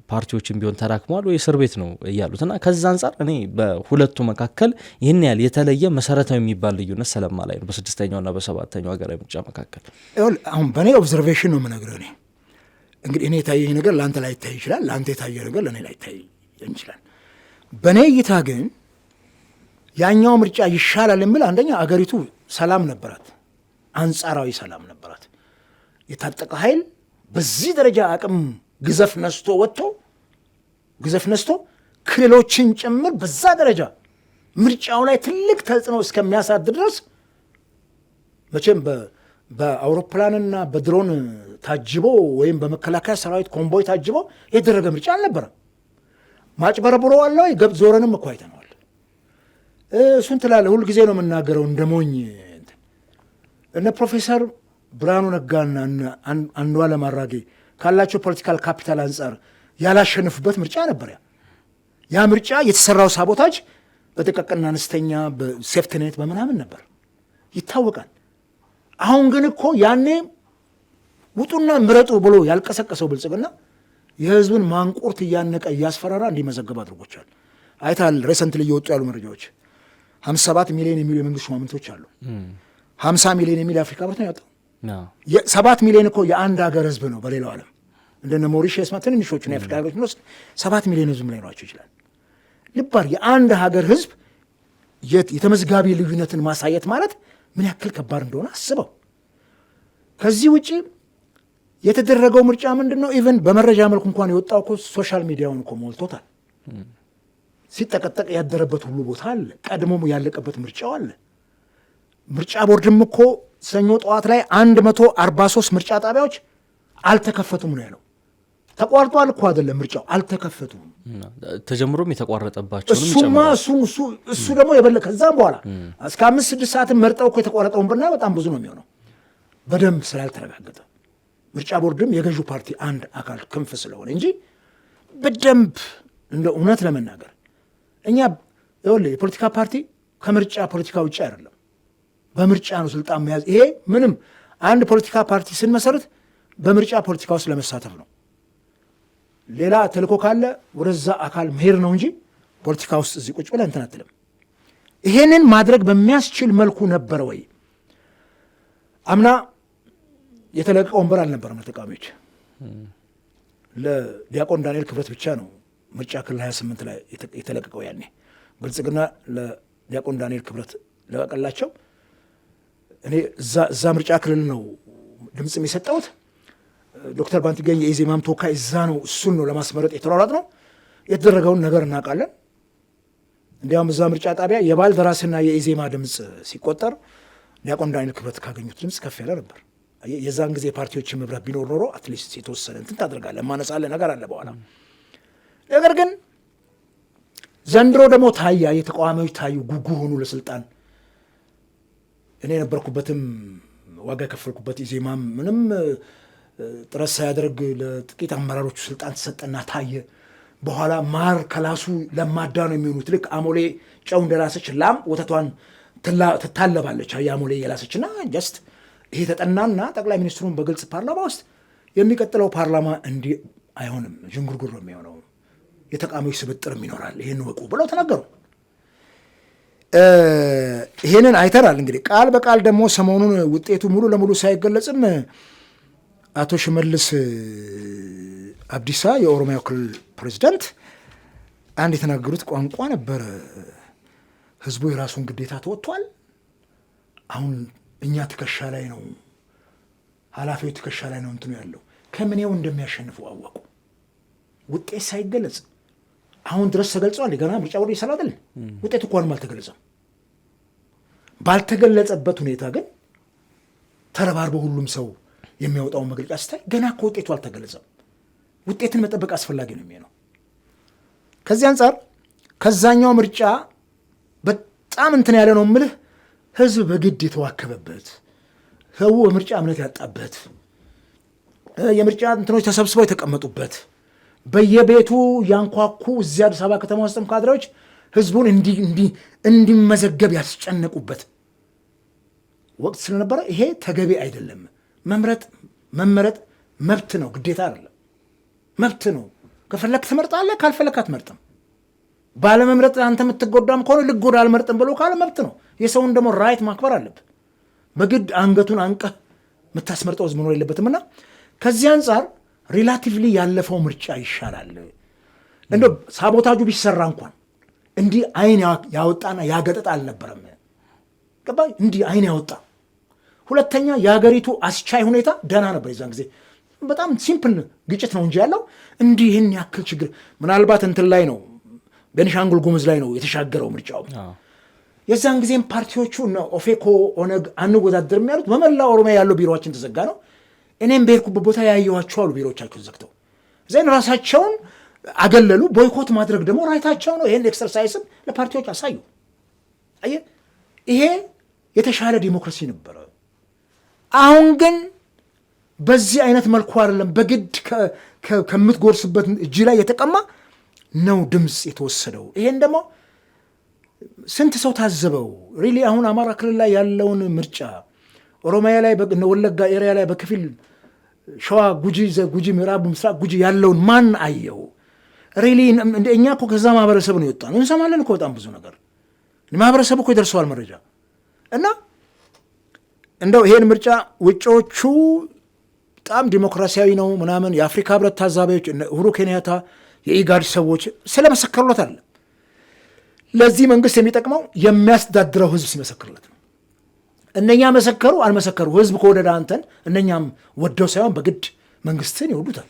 ፓርቲዎችን ቢሆን ተራክመዋል ወይ እስር ቤት ነው እያሉት እና ከዛ አንጻር እኔ በሁለቱ መካከል ይህን ያህል የተለየ መሰረታዊ የሚባል ልዩነት ሰለማ ላይ ነው በ6ኛውና በ7ኛው ሀገራዊ ምርጫ መካከል።
አሁን በእኔ ኦብዘርቬሽን ነው የምነግርህ። እኔ እንግዲህ እኔ የታየኝ ነገር ለአንተ ላይ ይታይ ይችላል፣ ለአንተ የታየ ነገር ለእኔ ላይ ይታይ ይችላል። በእኔ እይታ ግን ያኛው ምርጫ ይሻላል የሚል አንደኛ አገሪቱ ሰላም ነበራት፣ አንጻራዊ ሰላም ነበራት። የታጠቀ ኃይል በዚህ ደረጃ አቅም ግዘፍ ነስቶ ክልሎችን ጭምር በዛ ደረጃ ምርጫው ላይ ትልቅ ተጽዕኖ እስከሚያሳድር ድረስ መቼም በአውሮፕላንና በድሮን ታጅቦ ወይም በመከላከያ ሰራዊት ኮምቦይ ታጅቦ የተደረገ ምርጫ አልነበረም። ማጭበረብሮ አለ ወይ ዞረንም እኮ አይተነዋል። እሱን ትላለህ፣ ሁል ጊዜ ነው የምናገረው እንደ ሞኝ። እነ ፕሮፌሰር ብርሃኑ ነጋና አንዱዓለም አራጌ ካላቸው ፖለቲካል ካፒታል አንጻር ያላሸነፉበት ምርጫ ነበር። ያ ምርጫ የተሰራው ሳቦታጅ በጥቃቅንና አነስተኛ በሴፍትኔት በምናምን ነበር ይታወቃል። አሁን ግን እኮ ያኔ ውጡና ምረጡ ብሎ ያልቀሰቀሰው ብልጽግና የህዝብን ማንቁርት እያነቀ እያስፈራራ እንዲመዘገብ አድርጎቻል። አይታል ሬሰንትሊ እየወጡ ያሉ መረጃዎች 57 ሚሊዮን የሚሉ የመንግስት ሹማምንቶች አሉ። 50 ሚሊዮን የሚል የአፍሪካ ህብረት ነው ያወጣው። 7 ሚሊዮን እኮ የአንድ ሀገር ህዝብ ነው። በሌላው ዓለም እንደነ ሞሪሸስ ትንንሾቹ የአፍሪካ ሀገሮች ብንወስድ 7 ሚሊዮን ህዝብ ላይ ኗቸው ይችላል። ልባር የአንድ ሀገር ህዝብ የተመዝጋቢ ልዩነትን ማሳየት ማለት ምን ያክል ከባድ እንደሆነ አስበው። ከዚህ ውጪ የተደረገው ምርጫ ምንድን ነው? ኢቨን በመረጃ መልኩ እንኳን የወጣው እኮ ሶሻል ሚዲያውን እኮ ሞልቶታል። ሲጠቀጠቅ ያደረበት ሁሉ ቦታ አለ። ቀድሞም ያለቀበት ምርጫው አለ። ምርጫ ቦርድም እኮ ሰኞ ጠዋት ላይ 143 ምርጫ ጣቢያዎች አልተከፈቱም ነው ያለው። ተቋርጧል እኮ አይደለም ምርጫው፣ አልተከፈቱም።
ተጀምሮም የተቋረጠባቸው
እሱ ደግሞ የበለ ከዛም በኋላ እስከ 5-6 ሰዓትን መርጠው እኮ የተቋረጠውን ብና በጣም ብዙ ነው የሚሆነው በደንብ ስላልተረጋገጠ። ምርጫ ቦርድም የገዢው ፓርቲ አንድ አካል ክንፍ ስለሆነ እንጂ በደንብ እንደ እውነት ለመናገር እኛ የፖለቲካ ፓርቲ ከምርጫ ፖለቲካ ውጭ አይደለም፣ በምርጫ ነው ስልጣን መያዝ። ይሄ ምንም አንድ ፖለቲካ ፓርቲ ስንመሰርት በምርጫ ፖለቲካ ውስጥ ለመሳተፍ ነው። ሌላ ተልእኮ ካለ ወደዛ አካል መሄድ ነው እንጂ ፖለቲካ ውስጥ እዚህ ቁጭ ብለህ እንትን አትልም። ይሄንን ማድረግ በሚያስችል መልኩ ነበረ ወይ? አምና የተለቀቀ ወንበር አልነበረም ለተቃዋሚዎች። ለዲያቆን ዳንኤል ክብረት ብቻ ነው ምርጫ ክልል 28 ላይ የተለቀቀው። ያኔ ብልጽግና ለዲያቆን ዳንኤል ክብረት ለቀቀላቸው። እኔ እዛ ምርጫ ክልል ነው ድምፅ የሰጠሁት። ዶክተር ባንቲገኝ የኢዜማም ተወካይ እዛ ነው። እሱን ነው ለማስመረጥ የተሯሯጥ ነው። የተደረገውን ነገር እናውቃለን። እንዲያውም እዛ ምርጫ ጣቢያ የባልደራስና የኢዜማ ድምፅ ሲቆጠር ዲያቆን ዳንኤል ክብረት ካገኙት ድምፅ ከፍ ያለ ነበር። የዛን ጊዜ ፓርቲዎችን መብራት ቢኖር ኖሮ አትሊስት የተወሰነ እንትን ታደርጋለህ፣ ማነሳለ ነገር አለ በኋላ። ነገር ግን ዘንድሮ ደግሞ ታያ የተቃዋሚዎች ታዩ፣ ጉጉ ሆኑ ለስልጣን። እኔ የነበርኩበትም ዋጋ የከፈልኩበት ኢዜማም ምንም ጥረት ሳያደርግ ለጥቂት አመራሮቹ ስልጣን ተሰጠና ታየ። በኋላ ማር ከላሱ ለማዳ ነው የሚሆኑት። ልክ አሞሌ ጨው እንደላሰች ላም ወተቷን ትታለባለች። አሞሌ የላሰችና ጀስት ይሄ ተጠናና ጠቅላይ ሚኒስትሩን በግልጽ ፓርላማ ውስጥ የሚቀጥለው ፓርላማ እንዲህ አይሆንም፣ ዥንጉርጉር ነው የሚሆነው፣ የተቃዋሚዎች ስብጥርም ይኖራል፣ ይህን ወቁ ብለው ተናገሩ። ይሄንን አይተናል። እንግዲህ ቃል በቃል ደግሞ ሰሞኑን ውጤቱ ሙሉ ለሙሉ ሳይገለጽም አቶ ሽመልስ አብዲሳ የኦሮሚያ ክልል ፕሬዚዳንት አንድ የተናገሩት ቋንቋ ነበረ። ህዝቡ የራሱን ግዴታ ተወጥቷል። አሁን እኛ ትከሻ ላይ ነው፣ ኃላፊው ትከሻ ላይ ነው እንትኑ ያለው። ከምኔው እንደሚያሸንፉ አወቁ። ውጤት ሳይገለጽ አሁን ድረስ ተገልጿል። ገና ምርጫ ቦርድ እየሰራ አይደል? ውጤቱ እንኳንም አልተገለጸም። ባልተገለጸበት ሁኔታ ግን ተረባርበው ሁሉም ሰው የሚያወጣውን መግለጫ ስታይ ገና እኮ ውጤቱ አልተገለጸም። ውጤትን መጠበቅ አስፈላጊ ነው የሚሆነው። ከዚህ አንጻር ከዛኛው ምርጫ በጣም እንትን ያለ ነው የምልህ። ህዝብ በግድ የተዋከበበት፣ ሰው በምርጫ እምነት ያጣበት፣ የምርጫ እንትኖች ተሰብስበው የተቀመጡበት፣ በየቤቱ ያንኳኩ እዚያ አዲስ አበባ ከተማ ውስጥም ካድሬዎች ህዝቡን እንዲመዘገብ ያስጨነቁበት ወቅት ስለነበረ ይሄ ተገቢ አይደለም። መመረጥ መብት ነው፣ ግዴታ አይደለም። መብት ነው። ከፈለክ ትመርጣለህ፣ ካልፈለክ አትመርጥም። ባለመምረጥ አንተ የምትጎዳም ከሆነ ልጎዳ አልመርጥም ብሎ ካለ መብት ነው። የሰውን ደግሞ ራይት ማክበር አለብህ። በግድ አንገቱን አንቀህ የምታስመርጠው ህዝብ መኖር የለበትም። እና ከዚህ አንጻር ሪላቲቭሊ ያለፈው ምርጫ ይሻላል። እንደ ሳቦታጁ ቢሰራ እንኳን እንዲህ አይን ያወጣና ያገጠጥ አልነበረም። ገባ? እንዲህ አይን ያወጣ። ሁለተኛ የሀገሪቱ አስቻይ ሁኔታ ደህና ነበር የዛን ጊዜ። በጣም ሲምፕል ግጭት ነው እንጂ ያለው እንዲህ ይህን ያክል ችግር ምናልባት እንትን ላይ ነው፣ ቤኒሻንጉል ጉሙዝ ላይ ነው የተሻገረው ምርጫው። የዛን ጊዜም ፓርቲዎቹ ኦፌኮ፣ ኦነግ አንወዳደርም ያሉት በመላ ኦሮሚያ ያለው ቢሮዎችን ተዘጋ ነው። እኔም በሄድኩበት ቦታ ያየኋቸው አሉ ቢሮዎቻቸውን ዘግተው ዜን ራሳቸውን አገለሉ። ቦይኮት ማድረግ ደግሞ ራይታቸው ነው። ይሄን ኤክሰርሳይስም ለፓርቲዎች አሳዩ። አየህ፣ ይሄ የተሻለ ዲሞክራሲ ነበረ። አሁን ግን በዚህ አይነት መልኩ አይደለም። በግድ ከምትጎርስበት እጅ ላይ የተቀማ ነው ድምፅ የተወሰደው። ይሄን ደግሞ ስንት ሰው ታዘበው። ሪሊ አሁን አማራ ክልል ላይ ያለውን ምርጫ፣ ኦሮሚያ ላይ ወለጋ ኤሪያ ላይ በከፊል ሸዋ፣ ጉጂ፣ ምዕራብ ምስራቅ ጉጂ ያለውን ማን አየው? ሪሊ እኛ እኮ ከዛ ማህበረሰብ ነው የወጣ ነው። እንሰማለን እኮ በጣም ብዙ ነገር። ማህበረሰቡ እኮ ይደርሰዋል መረጃ። እና እንደው ይሄን ምርጫ ውጮቹ በጣም ዲሞክራሲያዊ ነው ምናምን የአፍሪካ ህብረት ታዛቢዎች ኡሁሩ ኬንያታ የኢጋድ ሰዎች ስለመሰከሩለት አለ። ለዚህ መንግስት የሚጠቅመው የሚያስተዳድረው ህዝብ ሲመሰክርለት ነው። እነኛ መሰከሩ አልመሰከሩ፣ ህዝብ ከወደደ አንተን፣ እነኛም ወደው ሳይሆን በግድ መንግስትን ይወዱታል።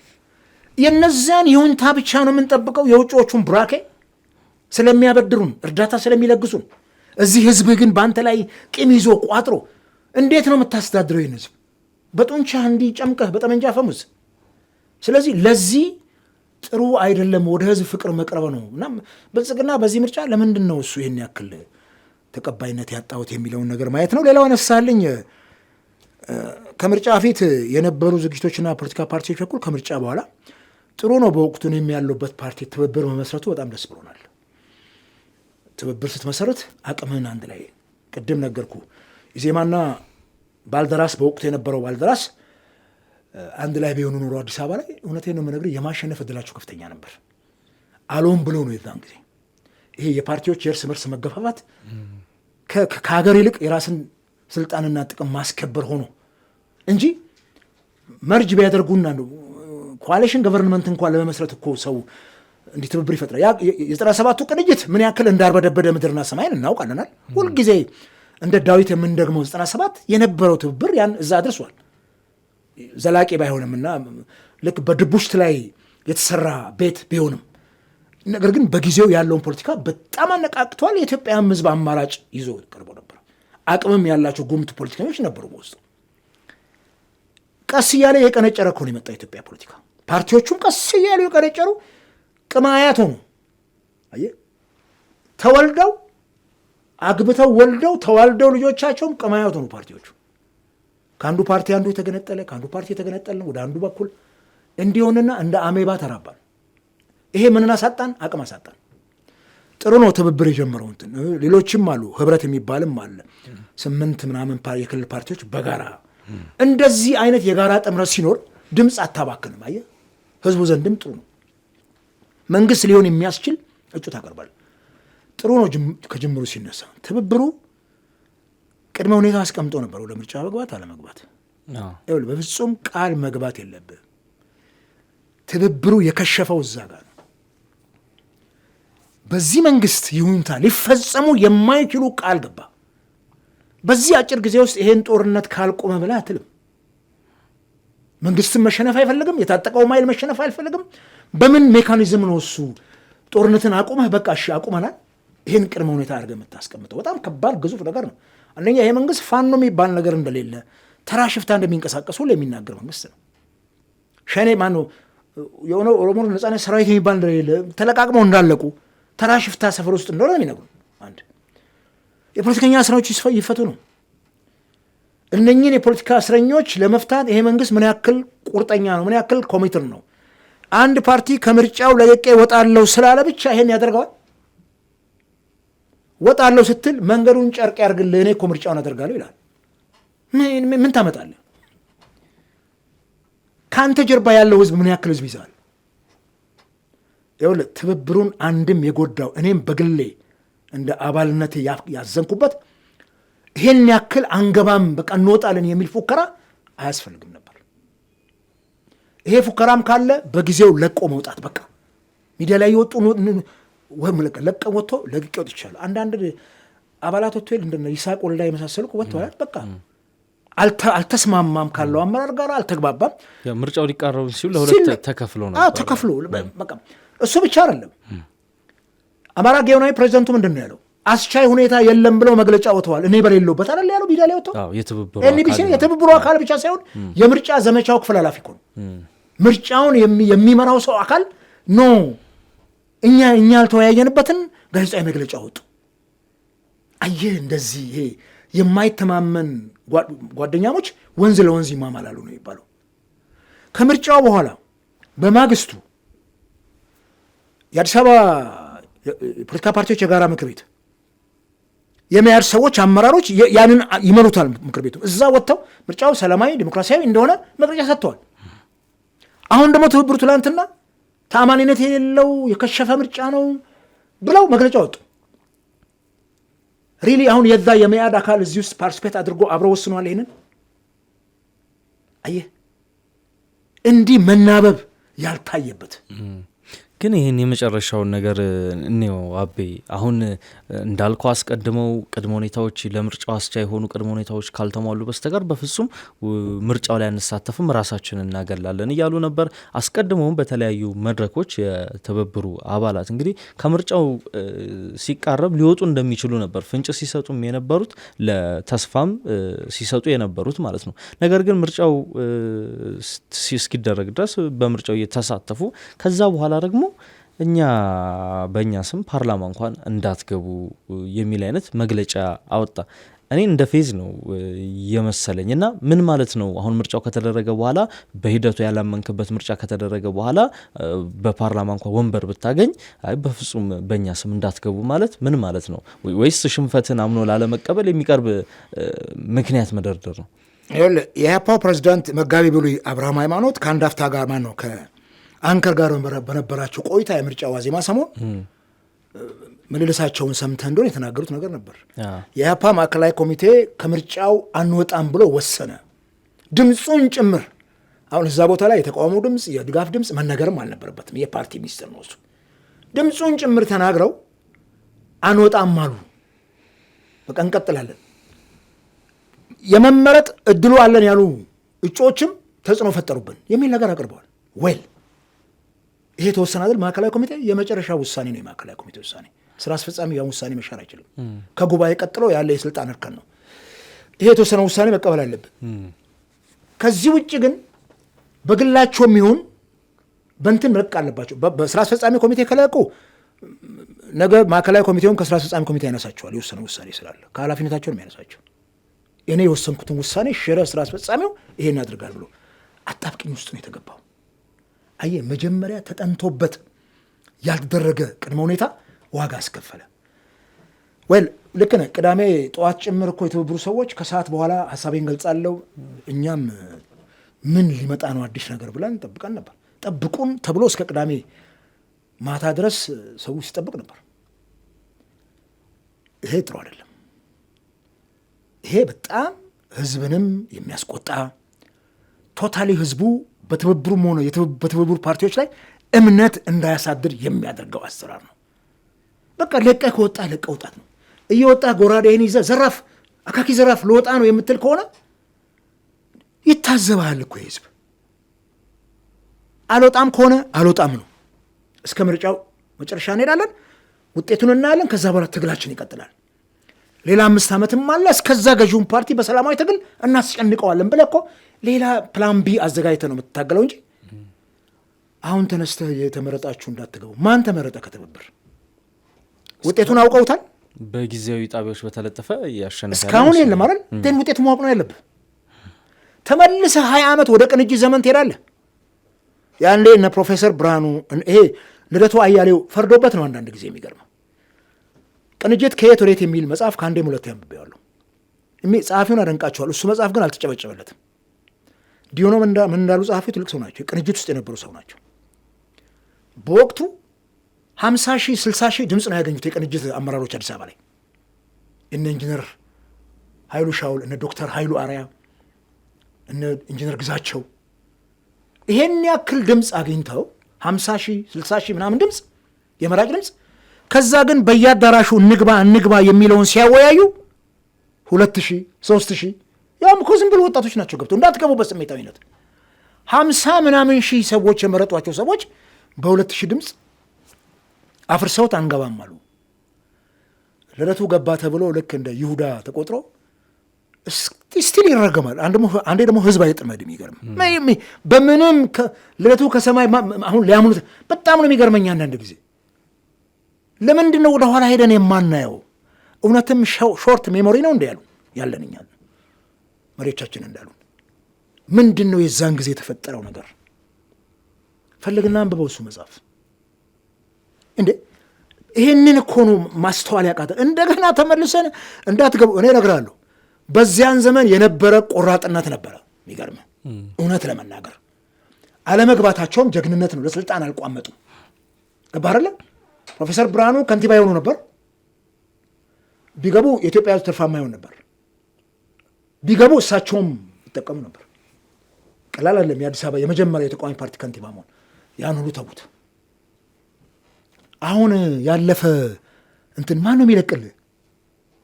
የነዚያን ይሁንታ ብቻ ነው የምንጠብቀው። የውጭዎቹን ብራኬ ስለሚያበድሩን፣ እርዳታ ስለሚለግሱን። እዚህ ህዝብ ግን በአንተ ላይ ቂም ይዞ ቋጥሮ እንዴት ነው የምታስተዳድረው? ይህን ህዝብ በጡንቻ እንዲህ ጨምቀህ በጠመንጃ ፈሙዝ። ስለዚህ ለዚህ ጥሩ አይደለም። ወደ ህዝብ ፍቅር መቅረብ ነው። እና ብልጽግና በዚህ ምርጫ ለምንድን ነው እሱ ይህን ያክል ተቀባይነት ያጣሁት የሚለውን ነገር ማየት ነው። ሌላው አነሳልኝ ከምርጫ ፊት የነበሩ ዝግጅቶችና ፖለቲካ ፓርቲዎች በኩል ከምርጫ በኋላ ጥሩ ነው። በወቅቱ የሚያለውበት ፓርቲ ትብብር መመስረቱ በጣም ደስ ብሎናል። ትብብር ስትመሰረት አቅምህን አንድ ላይ ቅድም ነገርኩ። ኢዜማና ባልደራስ በወቅቱ የነበረው ባልደራስ አንድ ላይ ቢሆኑ ኖሮ አዲስ አበባ ላይ እውነቴን ነው የምነግርህ የማሸነፍ እድላቸው ከፍተኛ ነበር። አልሆን ብሎ ነው የዛን ጊዜ ይሄ የፓርቲዎች የእርስ በርስ መገፋፋት ከሀገር ይልቅ የራስን ስልጣንና ጥቅም ማስከበር ሆኖ እንጂ መርጅ ቢያደርጉና ኮአሊሽን ገቨርንመንት እንኳን ለመመስረት እኮ ሰው እንዲህ ትብብር ይፈጥራል። የ97ቱ ቅንጅት ምን ያክል እንዳርበደበደ ምድርና ሰማይን እናውቃለናል። ሁልጊዜ እንደ ዳዊት የምንደግመው 97 የነበረው ትብብር ያን እዛ አድርሷል። ዘላቂ ባይሆንምና ልክ በድቡሽት ላይ የተሰራ ቤት ቢሆንም ነገር ግን በጊዜው ያለውን ፖለቲካ በጣም አነቃቅቷል። የኢትዮጵያን ሕዝብ አማራጭ ይዞ ቀርቦ ነበር። አቅምም ያላቸው ጉምቱ ፖለቲከኞች ነበሩ በውስጡ። ቀስ እያለ የቀነጨረ እኮ ነው የመጣ የኢትዮጵያ ፖለቲካ። ፓርቲዎቹም ቀስ እያሉ የቀነጨሩ ቅማያት ሆኑ። አየህ፣ ተወልደው አግብተው ወልደው ተዋልደው ልጆቻቸውም ቅማያት ሆኑ ፓርቲዎቹ። ከአንዱ ፓርቲ አንዱ የተገነጠለ ከአንዱ ፓርቲ የተገነጠለ ወደ አንዱ በኩል እንዲሆንና እንደ አሜባ ተራባን። ይሄ ምንን አሳጣን? አቅም አሳጣን። ጥሩ ነው ትብብር የጀመረው እንትን ሌሎችም አሉ፣ ህብረት የሚባልም አለ። 8 ምናምን የክልል ፓርቲዎች በጋራ እንደዚህ አይነት የጋራ ጥምረት ሲኖር ድምፅ አታባክንም። አየህ፣ ህዝቡ ዘንድም ጥሩ ነው። መንግስት ሊሆን የሚያስችል እጩ ታቀርባል። ጥሩ ነው ከጅምሩ ሲነሳ። ትብብሩ ቅድመ ሁኔታ አስቀምጦ ነበር ወደ ምርጫ መግባት አለመግባት። በፍጹም ቃል መግባት የለብህ። ትብብሩ የከሸፈው እዛ ጋር ነው። በዚህ መንግስት ይሁንታ ሊፈጸሙ የማይችሉ ቃል ገባ። በዚህ አጭር ጊዜ ውስጥ ይሄን ጦርነት ካልቆመ ብላ አትልም። መንግስትም መሸነፍ አይፈልግም፣ የታጠቀው ኃይል መሸነፍ አይፈልግም። በምን ሜካኒዝም ነው እሱ ጦርነትን አቁመህ በቃ እሺ አቁመናል፣ ይህን ቅድመ ሁኔታ አድርገህ የምታስቀምጠው? በጣም ከባድ ግዙፍ ነገር ነው። አንደኛ ይሄ መንግስት ፋኖ የሚባል ነገር እንደሌለ፣ ተራ ሽፍታ እንደሚንቀሳቀሱ የሚናገር መንግስት ነው። ሸኔ ማነው የሆነ ኦሮሞ ነጻነት ሰራዊት የሚባል እንደሌለ፣ ተለቃቅመው እንዳለቁ፣ ተራ ሽፍታ ሰፈር ውስጥ እንደሆነ የሚነግሩ። አንድ የፖለቲከኛ እስረኞች ይፈቱ ነው። እነኚህን የፖለቲካ እስረኞች ለመፍታት ይሄ መንግስት ምን ያክል ቁርጠኛ ነው? ምን ያክል ኮሚትር ነው? አንድ ፓርቲ ከምርጫው ለቅቄ ወጣለሁ ስላለ ብቻ ይሄን ያደርገዋል? ወጣለሁ ስትል መንገዱን ጨርቅ ያርግልህ፣ እኔ እኮ ምርጫውን አደርጋለሁ ይላል። ምን ታመጣለህ? ከአንተ ጀርባ ያለው ህዝብ ምን ያክል ህዝብ ይዛል? ይኸውልህ ትብብሩን አንድም የጎዳው እኔም በግሌ እንደ አባልነቴ ያዘንኩበት ይሄን ያክል አንገባም በቃ እንወጣለን የሚል ፉከራ አያስፈልግም ነበር። ይሄ ፉከራም ካለ በጊዜው ለቆ መውጣት በቃ ሚዲያ ላይ የወጡ ለቀ ወጥቶ ለቅቄ ወጥ ይቻላል። አንዳንድ አባላት ወጥቶ እንደነ ይስሐቅ ወልዳ የመሳሰሉ ወጥተዋል። በቃ አልተስማማም ካለው አመራር ጋር አልተግባባም።
ምርጫው ሊቃረቡ ሲሉ ለሁለት ተከፍሎ ነው
ተከፍሎ በቃ እሱ ብቻ አይደለም። አማራ ጊዮናዊ ፕሬዚደንቱ ምንድን ነው ያለው? አስቻይ ሁኔታ የለም ብለው መግለጫ ወጥተዋል። እኔ በሌለውበት አይደል ያለው ሚዲያ ላይ ወጥተው። የትብብሩ አካል ብቻ ሳይሆን የምርጫ ዘመቻው ክፍል ኃላፊ እኮ ነው። ምርጫውን የሚመራው ሰው አካል ኖ እኛ ያልተወያየንበትን ጋዜጣዊ መግለጫ ወጡ። አየህ እንደዚህ ይሄ የማይተማመን ጓደኛሞች ወንዝ ለወንዝ ይማማላሉ ነው የሚባለው። ከምርጫው በኋላ በማግስቱ የአዲስ አበባ የፖለቲካ ፓርቲዎች የጋራ ምክር ቤት የሚያድ ሰዎች አመራሮች ያንን ይመሩታል። ምክር ቤቱ እዛ ወጥተው ምርጫው ሰላማዊ ዲሞክራሲያዊ እንደሆነ መግለጫ ሰጥተዋል። አሁን ደግሞ ትብብሩ ትላንትና ተአማኒነት የሌለው የከሸፈ ምርጫ ነው ብለው መግለጫ ወጡ። ሪሊ አሁን የዛ የሚያድ አካል እዚህ ውስጥ ፓርቲስፔት አድርጎ አብረው ወስኗል። ይሄንን አየህ እንዲህ መናበብ ያልታየበት
ግን ይህን የመጨረሻውን ነገር እኔው አቤ አሁን እንዳልከው አስቀድመው ቅድመ ሁኔታዎች ለምርጫው አስቻይ የሆኑ ቅድመ ሁኔታዎች ካልተሟሉ በስተቀር በፍጹም ምርጫው ላይ አንሳተፍም፣ ራሳችንን እናገላለን እያሉ ነበር። አስቀድመውም በተለያዩ መድረኮች የትብብሩ አባላት እንግዲህ ከምርጫው ሲቃረብ ሊወጡ እንደሚችሉ ነበር ፍንጭ ሲሰጡም የነበሩት፣ ለተስፋም ሲሰጡ የነበሩት ማለት ነው። ነገር ግን ምርጫው እስኪደረግ ድረስ በምርጫው እየተሳተፉ ከዛ በኋላ ደግሞ እኛ በእኛ ስም ፓርላማ እንኳን እንዳትገቡ የሚል አይነት መግለጫ አወጣ። እኔ እንደ ፌዝ ነው የመሰለኝ እና ምን ማለት ነው? አሁን ምርጫው ከተደረገ በኋላ በሂደቱ ያላመንክበት ምርጫ ከተደረገ በኋላ በፓርላማ እንኳን ወንበር ብታገኝ አይ በፍጹም በእኛ ስም እንዳትገቡ ማለት ምን ማለት ነው? ወይስ ሽንፈትን አምኖ ላለመቀበል የሚቀርብ ምክንያት መደርደር ነው?
የኢህአፓው ፕሬዚዳንት መጋቢ ብሉይ አብርሃም ሃይማኖት ከአንድ አፍታ ጋር ማን ነው አንከር ጋር በነበራቸው ቆይታ የምርጫ ዋዜማ ሰሞን ምልልሳቸውን ሰምተህ እንደሆነ የተናገሩት ነገር ነበር። የኢህአፓ ማዕከላዊ ኮሚቴ ከምርጫው አንወጣም ብሎ ወሰነ፣ ድምፁን ጭምር። አሁን እዛ ቦታ ላይ የተቃውሞ ድምፅ፣ የድጋፍ ድምፅ መነገርም አልነበረበትም። የፓርቲ ሚኒስትር ነው እሱ። ድምፁን ጭምር ተናግረው አንወጣም አሉ። በቃ እንቀጥላለን፣ የመመረጥ እድሉ አለን ያሉ እጩዎችም ተጽዕኖ ፈጠሩብን የሚል ነገር አቅርበዋል። ወይል ይሄ ተወሰነ አይደል? ማዕከላዊ ኮሚቴ የመጨረሻ ውሳኔ ነው። የማዕከላዊ ኮሚቴ ውሳኔ ስራ አስፈጻሚ ያን ውሳኔ መሻር አይችልም። ከጉባኤ ቀጥሎ ያለ የስልጣን እርከን ነው። ይሄ የተወሰነ ውሳኔ መቀበል አለብን። ከዚህ ውጭ ግን በግላቸው የሚሆን በእንትን መልቀቅ አለባቸው። በስራ አስፈጻሚ ኮሚቴ ከለቁ ነገ ማዕከላዊ ኮሚቴውን ከስራ አስፈጻሚ ኮሚቴ ያነሳቸዋል። የወሰነ ውሳኔ ስላለ ከኃላፊነታቸውን የሚያነሳቸው እኔ የወሰንኩትን ውሳኔ ሽረ ስራ አስፈጻሚው ይሄን ያድርጋል ብሎ አጣብቂኝ ውስጥ ነው የተገባው። አየ መጀመሪያ ተጠንቶበት ያልተደረገ ቅድመ ሁኔታ ዋጋ አስከፈለ። ወይል ልክ ነህ። ቅዳሜ ጠዋት ጭምር እኮ የትብብሩ ሰዎች ከሰዓት በኋላ ሀሳቤን ገልጻለሁ፣ እኛም ምን ሊመጣ ነው አዲስ ነገር ብለን ጠብቀን ነበር። ጠብቁን ተብሎ እስከ ቅዳሜ ማታ ድረስ ሰው ሲጠብቅ ነበር። ይሄ ጥሩ አይደለም። ይሄ በጣም ህዝብንም የሚያስቆጣ ቶታሊ ህዝቡ በትብብሩም ሆነ በትብብሩ ፓርቲዎች ላይ እምነት እንዳያሳድር የሚያደርገው አሰራር ነው። በቃ ለቀህ ከወጣ ለቀህ ውጣት ነው። እየወጣ ጎራዴህን ይዘህ ዘራፍ አካኪ ዘራፍ ለወጣ ነው የምትል ከሆነ ይታዘባል እኮ ህዝብ። አልወጣም ከሆነ አልወጣም ነው። እስከ ምርጫው መጨረሻ እንሄዳለን፣ ውጤቱን እናያለን። ከዛ በኋላ ትግላችን ይቀጥላል። ሌላ 5 ዓመትም አለ። እስከዛ ገዢውን ፓርቲ በሰላማዊ ትግል እናስጨንቀዋለን ብለህ እኮ ሌላ ፕላን ቢ አዘጋጅተህ ነው የምትታገለው እንጂ አሁን ተነስተህ የተመረጣችሁ እንዳትገቡ። ማን ተመረጠ ከትብብር? ውጤቱን አውቀውታል።
በጊዜያዊ ጣቢያዎች በተለጠፈ ያሸነፈ
እስካሁን የለም አይደል? ግን ውጤቱ ማወቅ ነው ያለብህ። ተመልሰህ 20 ዓመት ወደ ቅንጅት ዘመን ትሄዳለህ። ያንዴ እነ ፕሮፌሰር ብርሃኑ ይሄ ልደቱ አያሌው ፈርዶበት ነው አንዳንድ ጊዜ የሚገርመው። ቅንጅት ከየት ወዴት የሚል መጽሐፍ ከአንዴም ሁለቴ አንብቤዋለሁ። ጸሐፊውን አደንቃቸዋለሁ። እሱ መጽሐፍ ግን አልተጨበጨበለትም። ዲዮኖ ምን እንዳሉ ጸሐፊው ትልቅ ሰው ናቸው። ቅንጅት ውስጥ የነበሩ ሰው ናቸው። በወቅቱ 50 ሺህ 60 ሺህ ድምፅ ነው ያገኙት የቅንጅት አመራሮች አዲስ አበባ ላይ እነ ኢንጂነር ኃይሉ ሻውል፣ እነ ዶክተር ኃይሉ አርያ፣ እነ ኢንጂነር ግዛቸው ይሄን ያክል ድምፅ አግኝተው 50 ሺህ 60 ሺህ ምናምን ድምፅ የመራጭ ድምፅ። ከዛ ግን በየአዳራሹ እንግባ የሚለውን ሲያወያዩ 2000 3000 ያውም እኮ ዝም ብሎ ወጣቶች ናቸው ገብተው እንዳትገቡበት ስሜታዊነት 50 ምናምን ሺህ ሰዎች የመረጧቸው ሰዎች በ2000 ድምፅ አፍርሰውት አንገባም አሉ። ልደቱ ገባ ተብሎ ልክ እንደ ይሁዳ ተቆጥሮ ስቲል ይረገማል። አንዴ ደግሞ ህዝብ አይጥመድም። ይገርም በምንም ልደቱ ከሰማይ አሁን ሊያምኑት በጣም ነው የሚገርመኝ አንዳንድ ጊዜ። ለምንድን ነው ወደ ኋላ ሄደን የማናየው? እውነትም ሾርት ሜሞሪ ነው እንደ ያሉ ያለንኛል መሪዎቻችን እንዳሉ ምንድን ነው የዛን ጊዜ የተፈጠረው ነገር? ፈልግና አንብበው እሱ መጽሐፍ እንዴ። ይህንን እኮ ነው ማስተዋል ያቃተን። እንደገና ተመልሰን እንዳትገቡ እኔ እነግርሃለሁ። በዚያን ዘመን የነበረ ቆራጥነት ነበረ። የሚገርም እውነት ለመናገር አለመግባታቸውም ጀግንነት ነው። ለስልጣን አልቋመጡም። ገባህ አይደለ? ፕሮፌሰር ብርሃኑ ከንቲባ የሆኑ ነበር። ቢገቡ የኢትዮጵያ ሕዝብ ትርፋማ ይሆን ነበር። ቢገቡ እሳቸውም ይጠቀሙ ነበር። ቀላል አይደለም። የአዲስ አበባ የመጀመሪያ የተቃዋሚ ፓርቲ ከንቲባ መሆን። ያን ሁሉ ተዉት። አሁን ያለፈ እንትን ማን ነው የሚለቅልህ?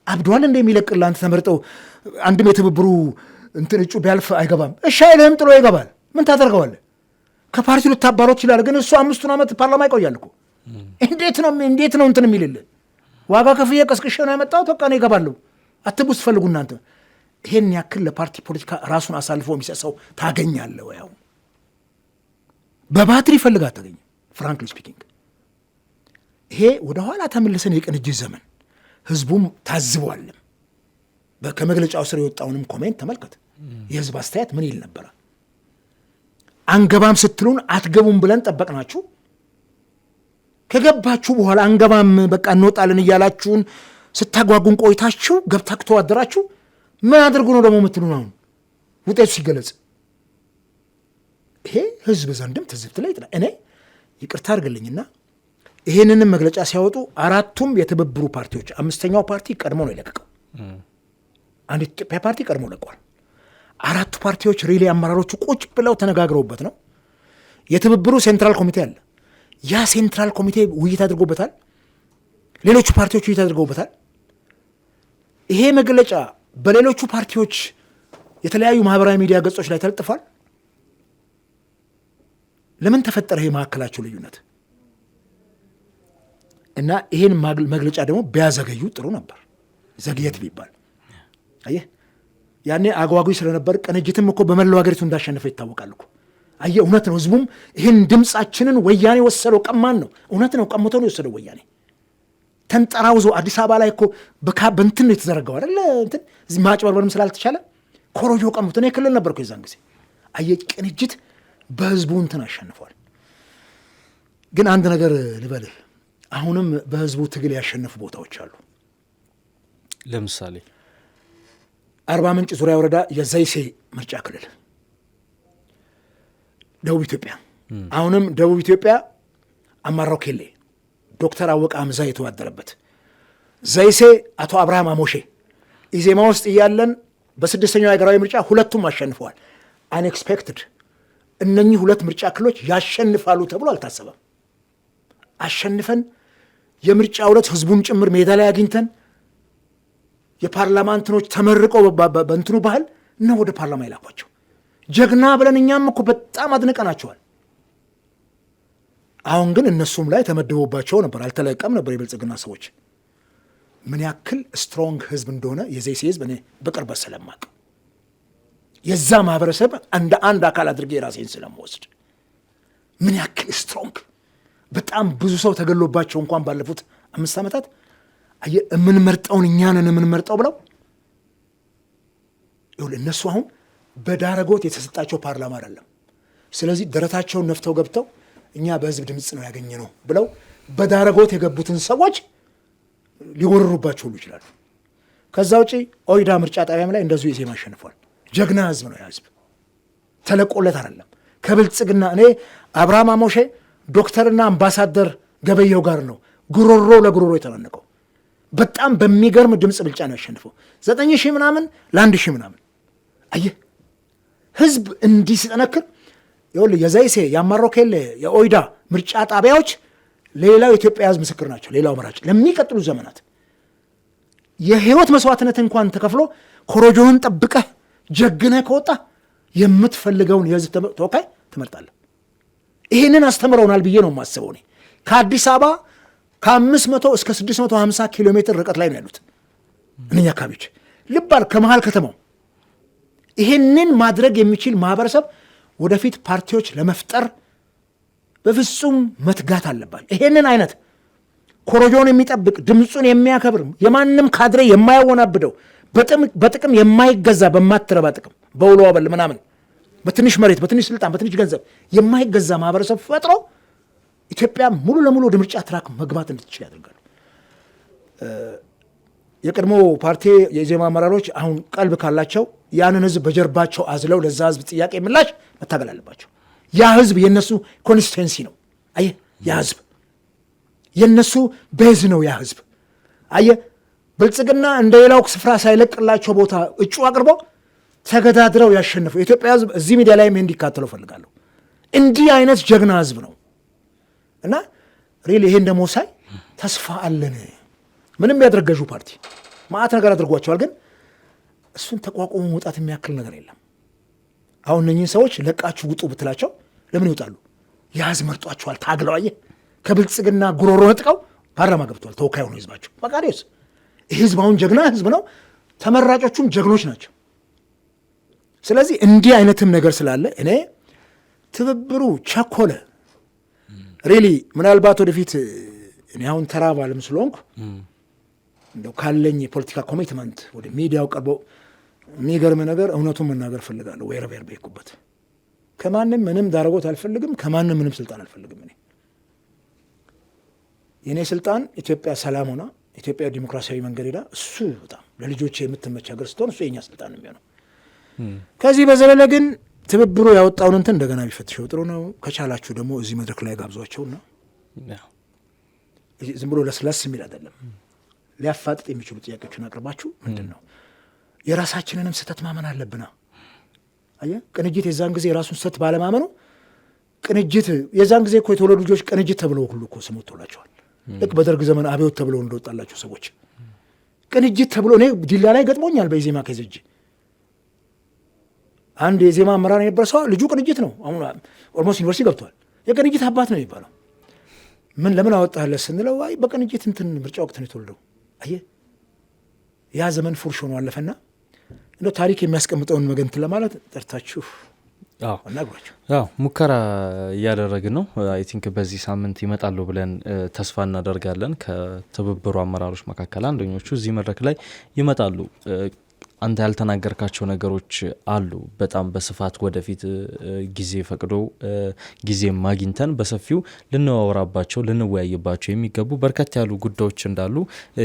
አብዷል እንደ የሚለቅልህ አንተ ተመርጠው አንድም የትብብሩ እንትን እጩ ቢያልፍ አይገባም። እሺ አይልህም፣ ጥሎ ይገባል። ምን ታደርገዋለህ? ከፓርቲው ልታባረው ይችላል። ግን እሱ 5 ዓመት ፓርላማ ይቆያል እኮ። እንዴት ነው እንትን የሚልልህ? ዋጋ ከፍዬ ቀስቅሼ ነው ያመጣሁት፣ በቃ ነው ይገባለሁ። አትቡ ስትፈልጉ እናንተ። ይሄን ያክል ለፓርቲ ፖለቲካ ራሱን አሳልፎ የሚሰሰው ታገኛለህ ወይ? ያው በባትሪ ፈልግ አታገኝም። ፍራንክሊ ስፒኪንግ ይሄ ወደ ኋላ ተመልሰን የቅንጅት ዘመን ህዝቡም ታዝቧልም። ከመግለጫው ስር የወጣውንም ኮሜንት ተመልከት። የህዝብ አስተያየት ምን ይል ነበረ? አንገባም ስትሉን አትገቡም ብለን ጠበቅናችሁ፣ ከገባችሁ በኋላ አንገባም በቃ እንወጣለን እያላችሁን ስታጓጉን ቆይታችሁ ገብታችሁ ተዋደራችሁ። ምን አድርጉ ነው ደግሞ የምትሉን? አሁን ውጤቱ ሲገለጽ ይሄ ህዝብ ዘንድም ትዝብት ላይ ይጥላል። እኔ ይቅርታ አድርግልኝና ይሄንንም መግለጫ ሲያወጡ 4ቱም የትብብሩ ፓርቲዎች 5ኛው ፓርቲ ቀድሞ ነው የለቀቀው። አንድ ኢትዮጵያ ፓርቲ ቀድሞ ለቋል። 4ቱ ፓርቲዎች ሪሊ አመራሮቹ ቁጭ ብለው ተነጋግረውበት ነው። የትብብሩ ሴንትራል ኮሚቴ አለ። ያ ሴንትራል ኮሚቴ ውይይት አድርጎበታል። ሌሎቹ ፓርቲዎች ውይይት አድርገውበታል። ይሄ መግለጫ በሌሎቹ ፓርቲዎች የተለያዩ ማህበራዊ ሚዲያ ገጾች ላይ ተለጥፏል። ለምን ተፈጠረ ይሄ መካከላቸው ልዩነት? እና ይሄን መግለጫ ደግሞ ቢያዘገዩ ጥሩ ነበር። ዘግየት ቢባል አየህ፣ ያኔ አጓጊ ስለነበር ቅንጅትም እኮ በመላው ሀገሪቱ እንዳሸነፈ ይታወቃል እኮ። አየህ፣ እውነት ነው። ህዝቡም ይህን ድምፃችንን ወያኔ ወሰደው፣ ቀማን ነው። እውነት ነው፣ ቀምቶ ነው የወሰደው ወያኔ። ተንጠራውዞ አዲስ አበባ ላይ እኮ በእንትን ነው የተዘረጋው አይደለ? እንትን እዚህ ማጭበርበርም ስላልተቻለ ኮሮጆ ቀምቶ። እኔ ክልል ነበር እኮ የዛን ጊዜ። አየህ፣ ቅንጅት በህዝቡ እንትን አሸንፏል። ግን አንድ ነገር ልበልህ፣ አሁንም በህዝቡ ትግል ያሸነፉ ቦታዎች አሉ።
ለምሳሌ
አርባ ምንጭ ዙሪያ ወረዳ የዘይሴ ምርጫ ክልል፣ ደቡብ ኢትዮጵያ። አሁንም ደቡብ ኢትዮጵያ አማራው ኬሌ ዶክተር አወቀ አምዛ የተዋደረበት ዘይሴ አቶ አብርሃም አሞሼ ኢዜማ ውስጥ እያለን በስድስተኛው ሀገራዊ ምርጫ ሁለቱም አሸንፈዋል። አንኤክስፔክትድ እነኚህ ሁለት ምርጫ ክልሎች ያሸንፋሉ ተብሎ አልታሰበም። አሸንፈን የምርጫ ዕለት ህዝቡን ጭምር ሜዳ ላይ አግኝተን የፓርላማ እንትኖች ተመርቀው በእንትኑ ባህል እና ወደ ፓርላማ ይላኳቸው ጀግና ብለን እኛም እኮ በጣም አድንቀናቸዋል። አሁን ግን እነሱም ላይ ተመድቦባቸው ነበር፣ አልተለቀም ነበር። የብልጽግና ሰዎች ምን ያክል ስትሮንግ ህዝብ እንደሆነ የዘይሴ ህዝብ እኔ በቅርበት ስለማቅ የዛ ማህበረሰብ እንደ አንድ አካል አድርጌ የራሴን ስለምወስድ ምን ያክል ስትሮንግ በጣም ብዙ ሰው ተገሎባቸው እንኳን ባለፉት 5 ዓመታት የምንመርጠውን እኛንን የምንመርጠው ብለው እነሱ አሁን በዳረጎት የተሰጣቸው ፓርላማ አይደለም። ስለዚህ ደረታቸውን ነፍተው ገብተው እኛ በህዝብ ድምፅ ነው ያገኘነው ብለው በዳረጎት የገቡትን ሰዎች ሊወርሩባቸው ሁሉ ይችላሉ። ከዛ ውጪ ኦይዳ ምርጫ ጣቢያም ላይ እንደዚሁ ኢዜማ አሸንፏል። ጀግና ህዝብ ነው። ያ ህዝብ ተለቆለት አይደለም ከብልጽግና እኔ አብርሃም አሞሼ ዶክተርና አምባሳደር ገበየው ጋር ነው ጉሮሮ ለጉሮሮ የተናነቀው። በጣም በሚገርም ድምፅ ብልጫ ነው ያሸንፈው 9,000 ምናምን ለ1,000 ምናምን። አየህ ህዝብ እንዲህ ሲጠነክር ይኸውልህ የዘይሴ የአማሮኬሌ የኦይዳ ምርጫ ጣቢያዎች ሌላው የኢትዮጵያ ህዝብ ምስክር ናቸው። ሌላው መራጭ ለሚቀጥሉ ዘመናት የህይወት መስዋዕትነት እንኳን ተከፍሎ ኮሮጆውን ጠብቀህ ጀግነህ ከወጣ የምትፈልገውን የህዝብ ተወካይ ትመርጣለህ። ይህንን አስተምረውናል ብዬ ነው የማስበው። እኔ ከአዲስ አበባ ከ500 እስከ 650 ኪሎ ሜትር ርቀት ላይ ነው ያሉት እነኛ አካባቢዎች። ልባል ከመሃል ከተማው ይህንን ማድረግ የሚችል ማህበረሰብ ወደፊት ፓርቲዎች ለመፍጠር በፍጹም መትጋት አለባቸው። ይሄንን አይነት ኮሮጆውን የሚጠብቅ ድምፁን የሚያከብር የማንም ካድሬ የማያወናብደው በጥቅም የማይገዛ በማትረባ ጥቅም በውሎ አበል ምናምን በትንሽ መሬት በትንሽ ስልጣን በትንሽ ገንዘብ የማይገዛ ማህበረሰብ ፈጥሮ ኢትዮጵያ ሙሉ ለሙሉ ወደ ምርጫ ትራክ መግባት እንድትችል ያደርጋሉ። የቀድሞ ፓርቲ የኢዜማ አመራሮች አሁን ቀልብ ካላቸው ያንን ህዝብ በጀርባቸው አዝለው ለዛ ህዝብ ጥያቄ ምላሽ መታገል አለባቸው። ያ ህዝብ የነሱ ኮንስቲቴንሲ ነው። አየህ ያ ህዝብ የነሱ ቤዝ ነው። ያ ህዝብ አየህ ብልጽግና እንደ ሌላው ስፍራ ሳይለቅላቸው ቦታ እጩ አቅርቦ ተገዳድረው ያሸንፈው የኢትዮጵያ ህዝብ እዚህ ሚዲያ ላይ እንዲካተለው ፈልጋለሁ። እንዲህ አይነት ጀግና ህዝብ ነው እና ሪሊ ይሄን ደግሞ ሳይ ተስፋ አለን። ምንም ያደረገዡ ፓርቲ ማአት ነገር አድርጓቸዋል፣ ግን እሱን ተቋቁሞ መውጣት የሚያክል ነገር የለም። አሁን እነኚህን ሰዎች ለቃችሁ ውጡ ብትላቸው ለምን ይወጣሉ? የህዝብ መርጧቸዋል፣ ታግለው። አየህ ከብልጽግና ጉሮሮ ነጥቀው ፓርላማ ገብተዋል፣ ተወካይ ሆነው ህዝባቸው። በቃዲዮስ ይህ ህዝብ አሁን ጀግና ህዝብ ነው፣ ተመራጮቹም ጀግኖች ናቸው። ስለዚህ እንዲህ አይነትም ነገር ስላለ እኔ ትብብሩ ቸኮለ ሪሊ ምናልባት ወደፊት እኔ አሁን ተራ ባለም ስለሆንኩ እንደው ካለኝ የፖለቲካ ኮሚትመንት ወደ ሚዲያው ቀርቦ የሚገርም ነገር እውነቱን መናገር ፈልጋለሁ። ወይረቤር በይኩበት ከማንም ምንም ዳረጎት አልፈልግም፣ ከማንም ምንም ስልጣን አልፈልግም። እኔ የእኔ ስልጣን ኢትዮጵያ ሰላም ሆና ኢትዮጵያ ዲሞክራሲያዊ መንገድ ሄዳ እሱ በጣም ለልጆቼ የምትመች ሀገር ስትሆን እሱ የኛ ስልጣን ነው የሚሆነው። ከዚህ በዘለለ ግን ትብብሩ ያወጣውን እንትን እንደገና ቢፈትሸው ጥሩ ነው። ከቻላችሁ ደግሞ እዚህ መድረክ ላይ ጋብዟቸውና ዝም ብሎ ለስለስ የሚል አይደለም፣ ሊያፋጥጥ የሚችሉ ጥያቄዎችን አቅርባችሁ ምንድን ነው የራሳችንንም ስህተት ማመን አለብና። አየህ ቅንጅት የዛን ጊዜ የራሱን ስህተት ባለማመኑ ቅንጅት የዛን ጊዜ እኮ የተወለዱ ልጆች ቅንጅት ተብለው ሁሉ እኮ ስም ወጥቶላቸዋል። ልክ በደርግ ዘመን አብዮት ተብለው እንደወጣላቸው ሰዎች ቅንጅት ተብሎ እኔ ዲላ ላይ ገጥሞኛል። በኢዜማ ከዘጅ አንድ የዜማ አመራር የነበረ ሰው ልጁ ቅንጅት ነው፣ አሁን ኦልሞስት ዩኒቨርሲቲ ገብቷል። የቅንጅት አባት ነው የሚባለው። ምን ለምን አወጣህለት ስንለው አይ በቅንጅት እንትን ምርጫ ወቅት ነው የተወለደው። አየህ ያ ዘመን ፉርሽ ሆኖ አለፈና እንደው ታሪክ የሚያስቀምጠውን መገንትን ለማለት ጠርታችሁ አናግሯቸው።
ሙከራ እያደረግን ነው። አይ ቲንክ በዚህ ሳምንት ይመጣሉ ብለን ተስፋ እናደርጋለን። ከትብብሩ አመራሮች መካከል አንደኞቹ እዚህ መድረክ ላይ ይመጣሉ። አንተ ያልተናገርካቸው ነገሮች አሉ በጣም በስፋት ወደፊት ጊዜ ፈቅዶ ጊዜ ማግኝተን በሰፊው ልንወራባቸው ልንወያይባቸው የሚገቡ በርከት ያሉ ጉዳዮች እንዳሉ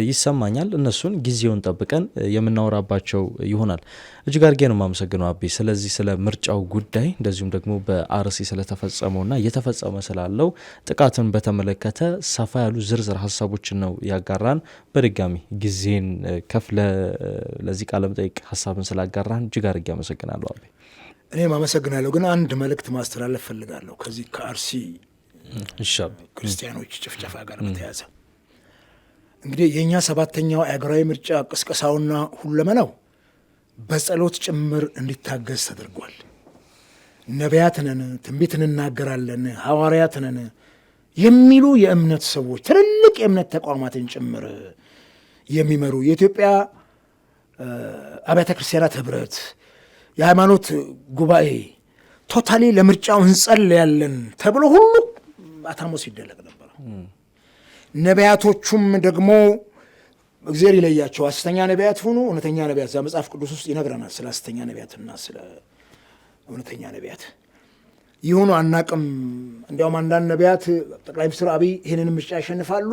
ይሰማኛል። እነሱን ጊዜውን ጠብቀን የምናወራባቸው ይሆናል። እጅግ አድርጌ ነው የማመሰግነው አቤ ስለዚህ ስለ ምርጫው ጉዳይ እንደዚሁም ደግሞ በአርሲ ስለተፈጸመውና እየተፈጸመ ስላለው ጥቃትን በተመለከተ ሰፋ ያሉ ዝርዝር ሀሳቦችን ነው ያጋራን። በድጋሚ ጊዜን ከፍለ ለዚህ ቃለ መጠይቅ ሀሳብን ስላጋራን እጅግ አድርጌ አመሰግናለሁ አቤ።
እኔም አመሰግናለሁ። ግን አንድ መልእክት ማስተላለፍ ፈልጋለሁ ከዚህ ከአርሲ ክርስቲያኖች ጭፍጨፋ ጋር በተያያዘ እንግዲህ የእኛ 7ኛው አገራዊ ምርጫ ቅስቀሳውና ሁለመናው በጸሎት ጭምር እንዲታገዝ ተደርጓል። ነቢያት ነን፣ ትንቢት እንናገራለን፣ ሐዋርያት ነን የሚሉ የእምነት ሰዎች ትልልቅ የእምነት ተቋማትን ጭምር የሚመሩ የኢትዮጵያ አብያተ ክርስቲያናት ህብረት፣ የሃይማኖት ጉባኤ ቶታሊ ለምርጫው እንጸልያለን ተብሎ ሁሉ አታሞ ሲደረግ ነበር። ነቢያቶቹም ደግሞ እግዚአብሔር ይለያቸው፣ ሐሰተኛ ነቢያት ሆኑ እውነተኛ ነቢያት። እዛ መጽሐፍ ቅዱስ ውስጥ ይነግረናል ስለ ሐሰተኛ ነቢያትና ስለ እውነተኛ ነቢያት። ይሁኑ አናቅም። እንዲያውም አንዳንድ ነቢያት ጠቅላይ ሚኒስትር አብይ ይህንን ምርጫ ያሸንፋሉ፣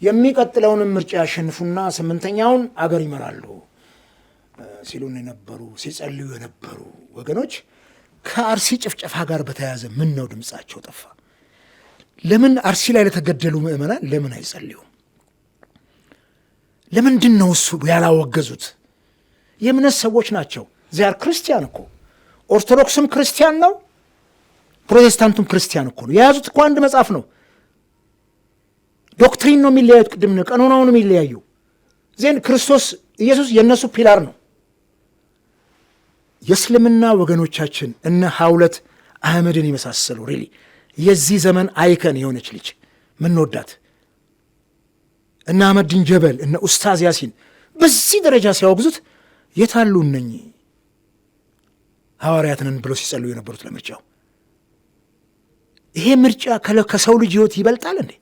የሚቀጥለውንም ምርጫ ያሸንፉና 8ኛውን አገር ይመራሉ ሲሉን የነበሩ ሲጸልዩ የነበሩ ወገኖች ከአርሲ ጭፍጨፋ ጋር በተያያዘ ምን ነው ድምፃቸው ጠፋ? ለምን አርሲ ላይ ለተገደሉ ምዕመናን ለምን አይጸልዩም? ለምንድን ነው እሱ ያላወገዙት? የእምነት ሰዎች ናቸው። ዚያር ክርስቲያን እኮ ኦርቶዶክስም ክርስቲያን ነው፣ ፕሮቴስታንቱም ክርስቲያን እኮ ነው። የያዙት እኮ አንድ መጽሐፍ ነው። ዶክትሪን ነው የሚለያዩት። ቅድም ነው ቀኖናው ነው የሚለያዩ። ዜን ክርስቶስ ኢየሱስ የእነሱ ፒላር ነው። የእስልምና ወገኖቻችን እነ ሐውለት አህመድን የመሳሰሉ ሪሊ የዚህ ዘመን አይከን የሆነች ልጅ ምንወዳት እነ አህመድን ጀበል እነ ኡስታዝ ያሲን በዚህ ደረጃ ሲያወግዙት የታሉ እነኚህ ሐዋርያትንን ብሎ ሲጸልዩ የነበሩት ለምርጫው? ይሄ ምርጫ ከሰው ልጅ ህይወት ይበልጣል እንዴ?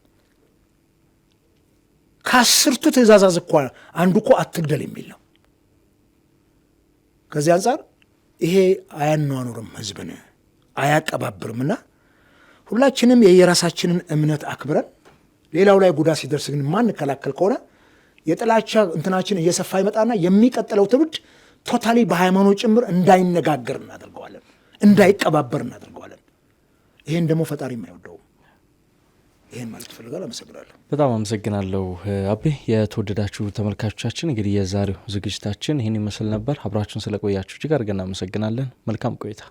ከ10ቱ ትእዛዛት እኮ አንዱ እኮ አትግደል የሚል ነው። ከዚህ አንጻር ይሄ አያኗኑርም፣ ህዝብን አያቀባብርምና ሁላችንም የየራሳችንን እምነት አክብረን ሌላው ላይ ጉዳት ሲደርስ ግን ማንከላከል ከሆነ የጥላቻ እንትናችን እየሰፋ ይመጣና የሚቀጥለው ትውልድ ቶታሊ በሃይማኖት ጭምር እንዳይነጋገር እናደርገዋለን፣ እንዳይቀባበር እናደርገዋለን። ይሄን ደግሞ ፈጣሪ የማይወደው። ይሄን ማለት ፈልጋለሁ። አመሰግናለሁ።
በጣም አመሰግናለሁ አቤ። የተወደዳችሁ ተመልካቾቻችን እንግዲህ የዛሬው ዝግጅታችን ይህን ይመስል ነበር። አብራችሁን ስለቆያችሁ እጅግ አድርገን እናመሰግናለን። መልካም ቆይታ።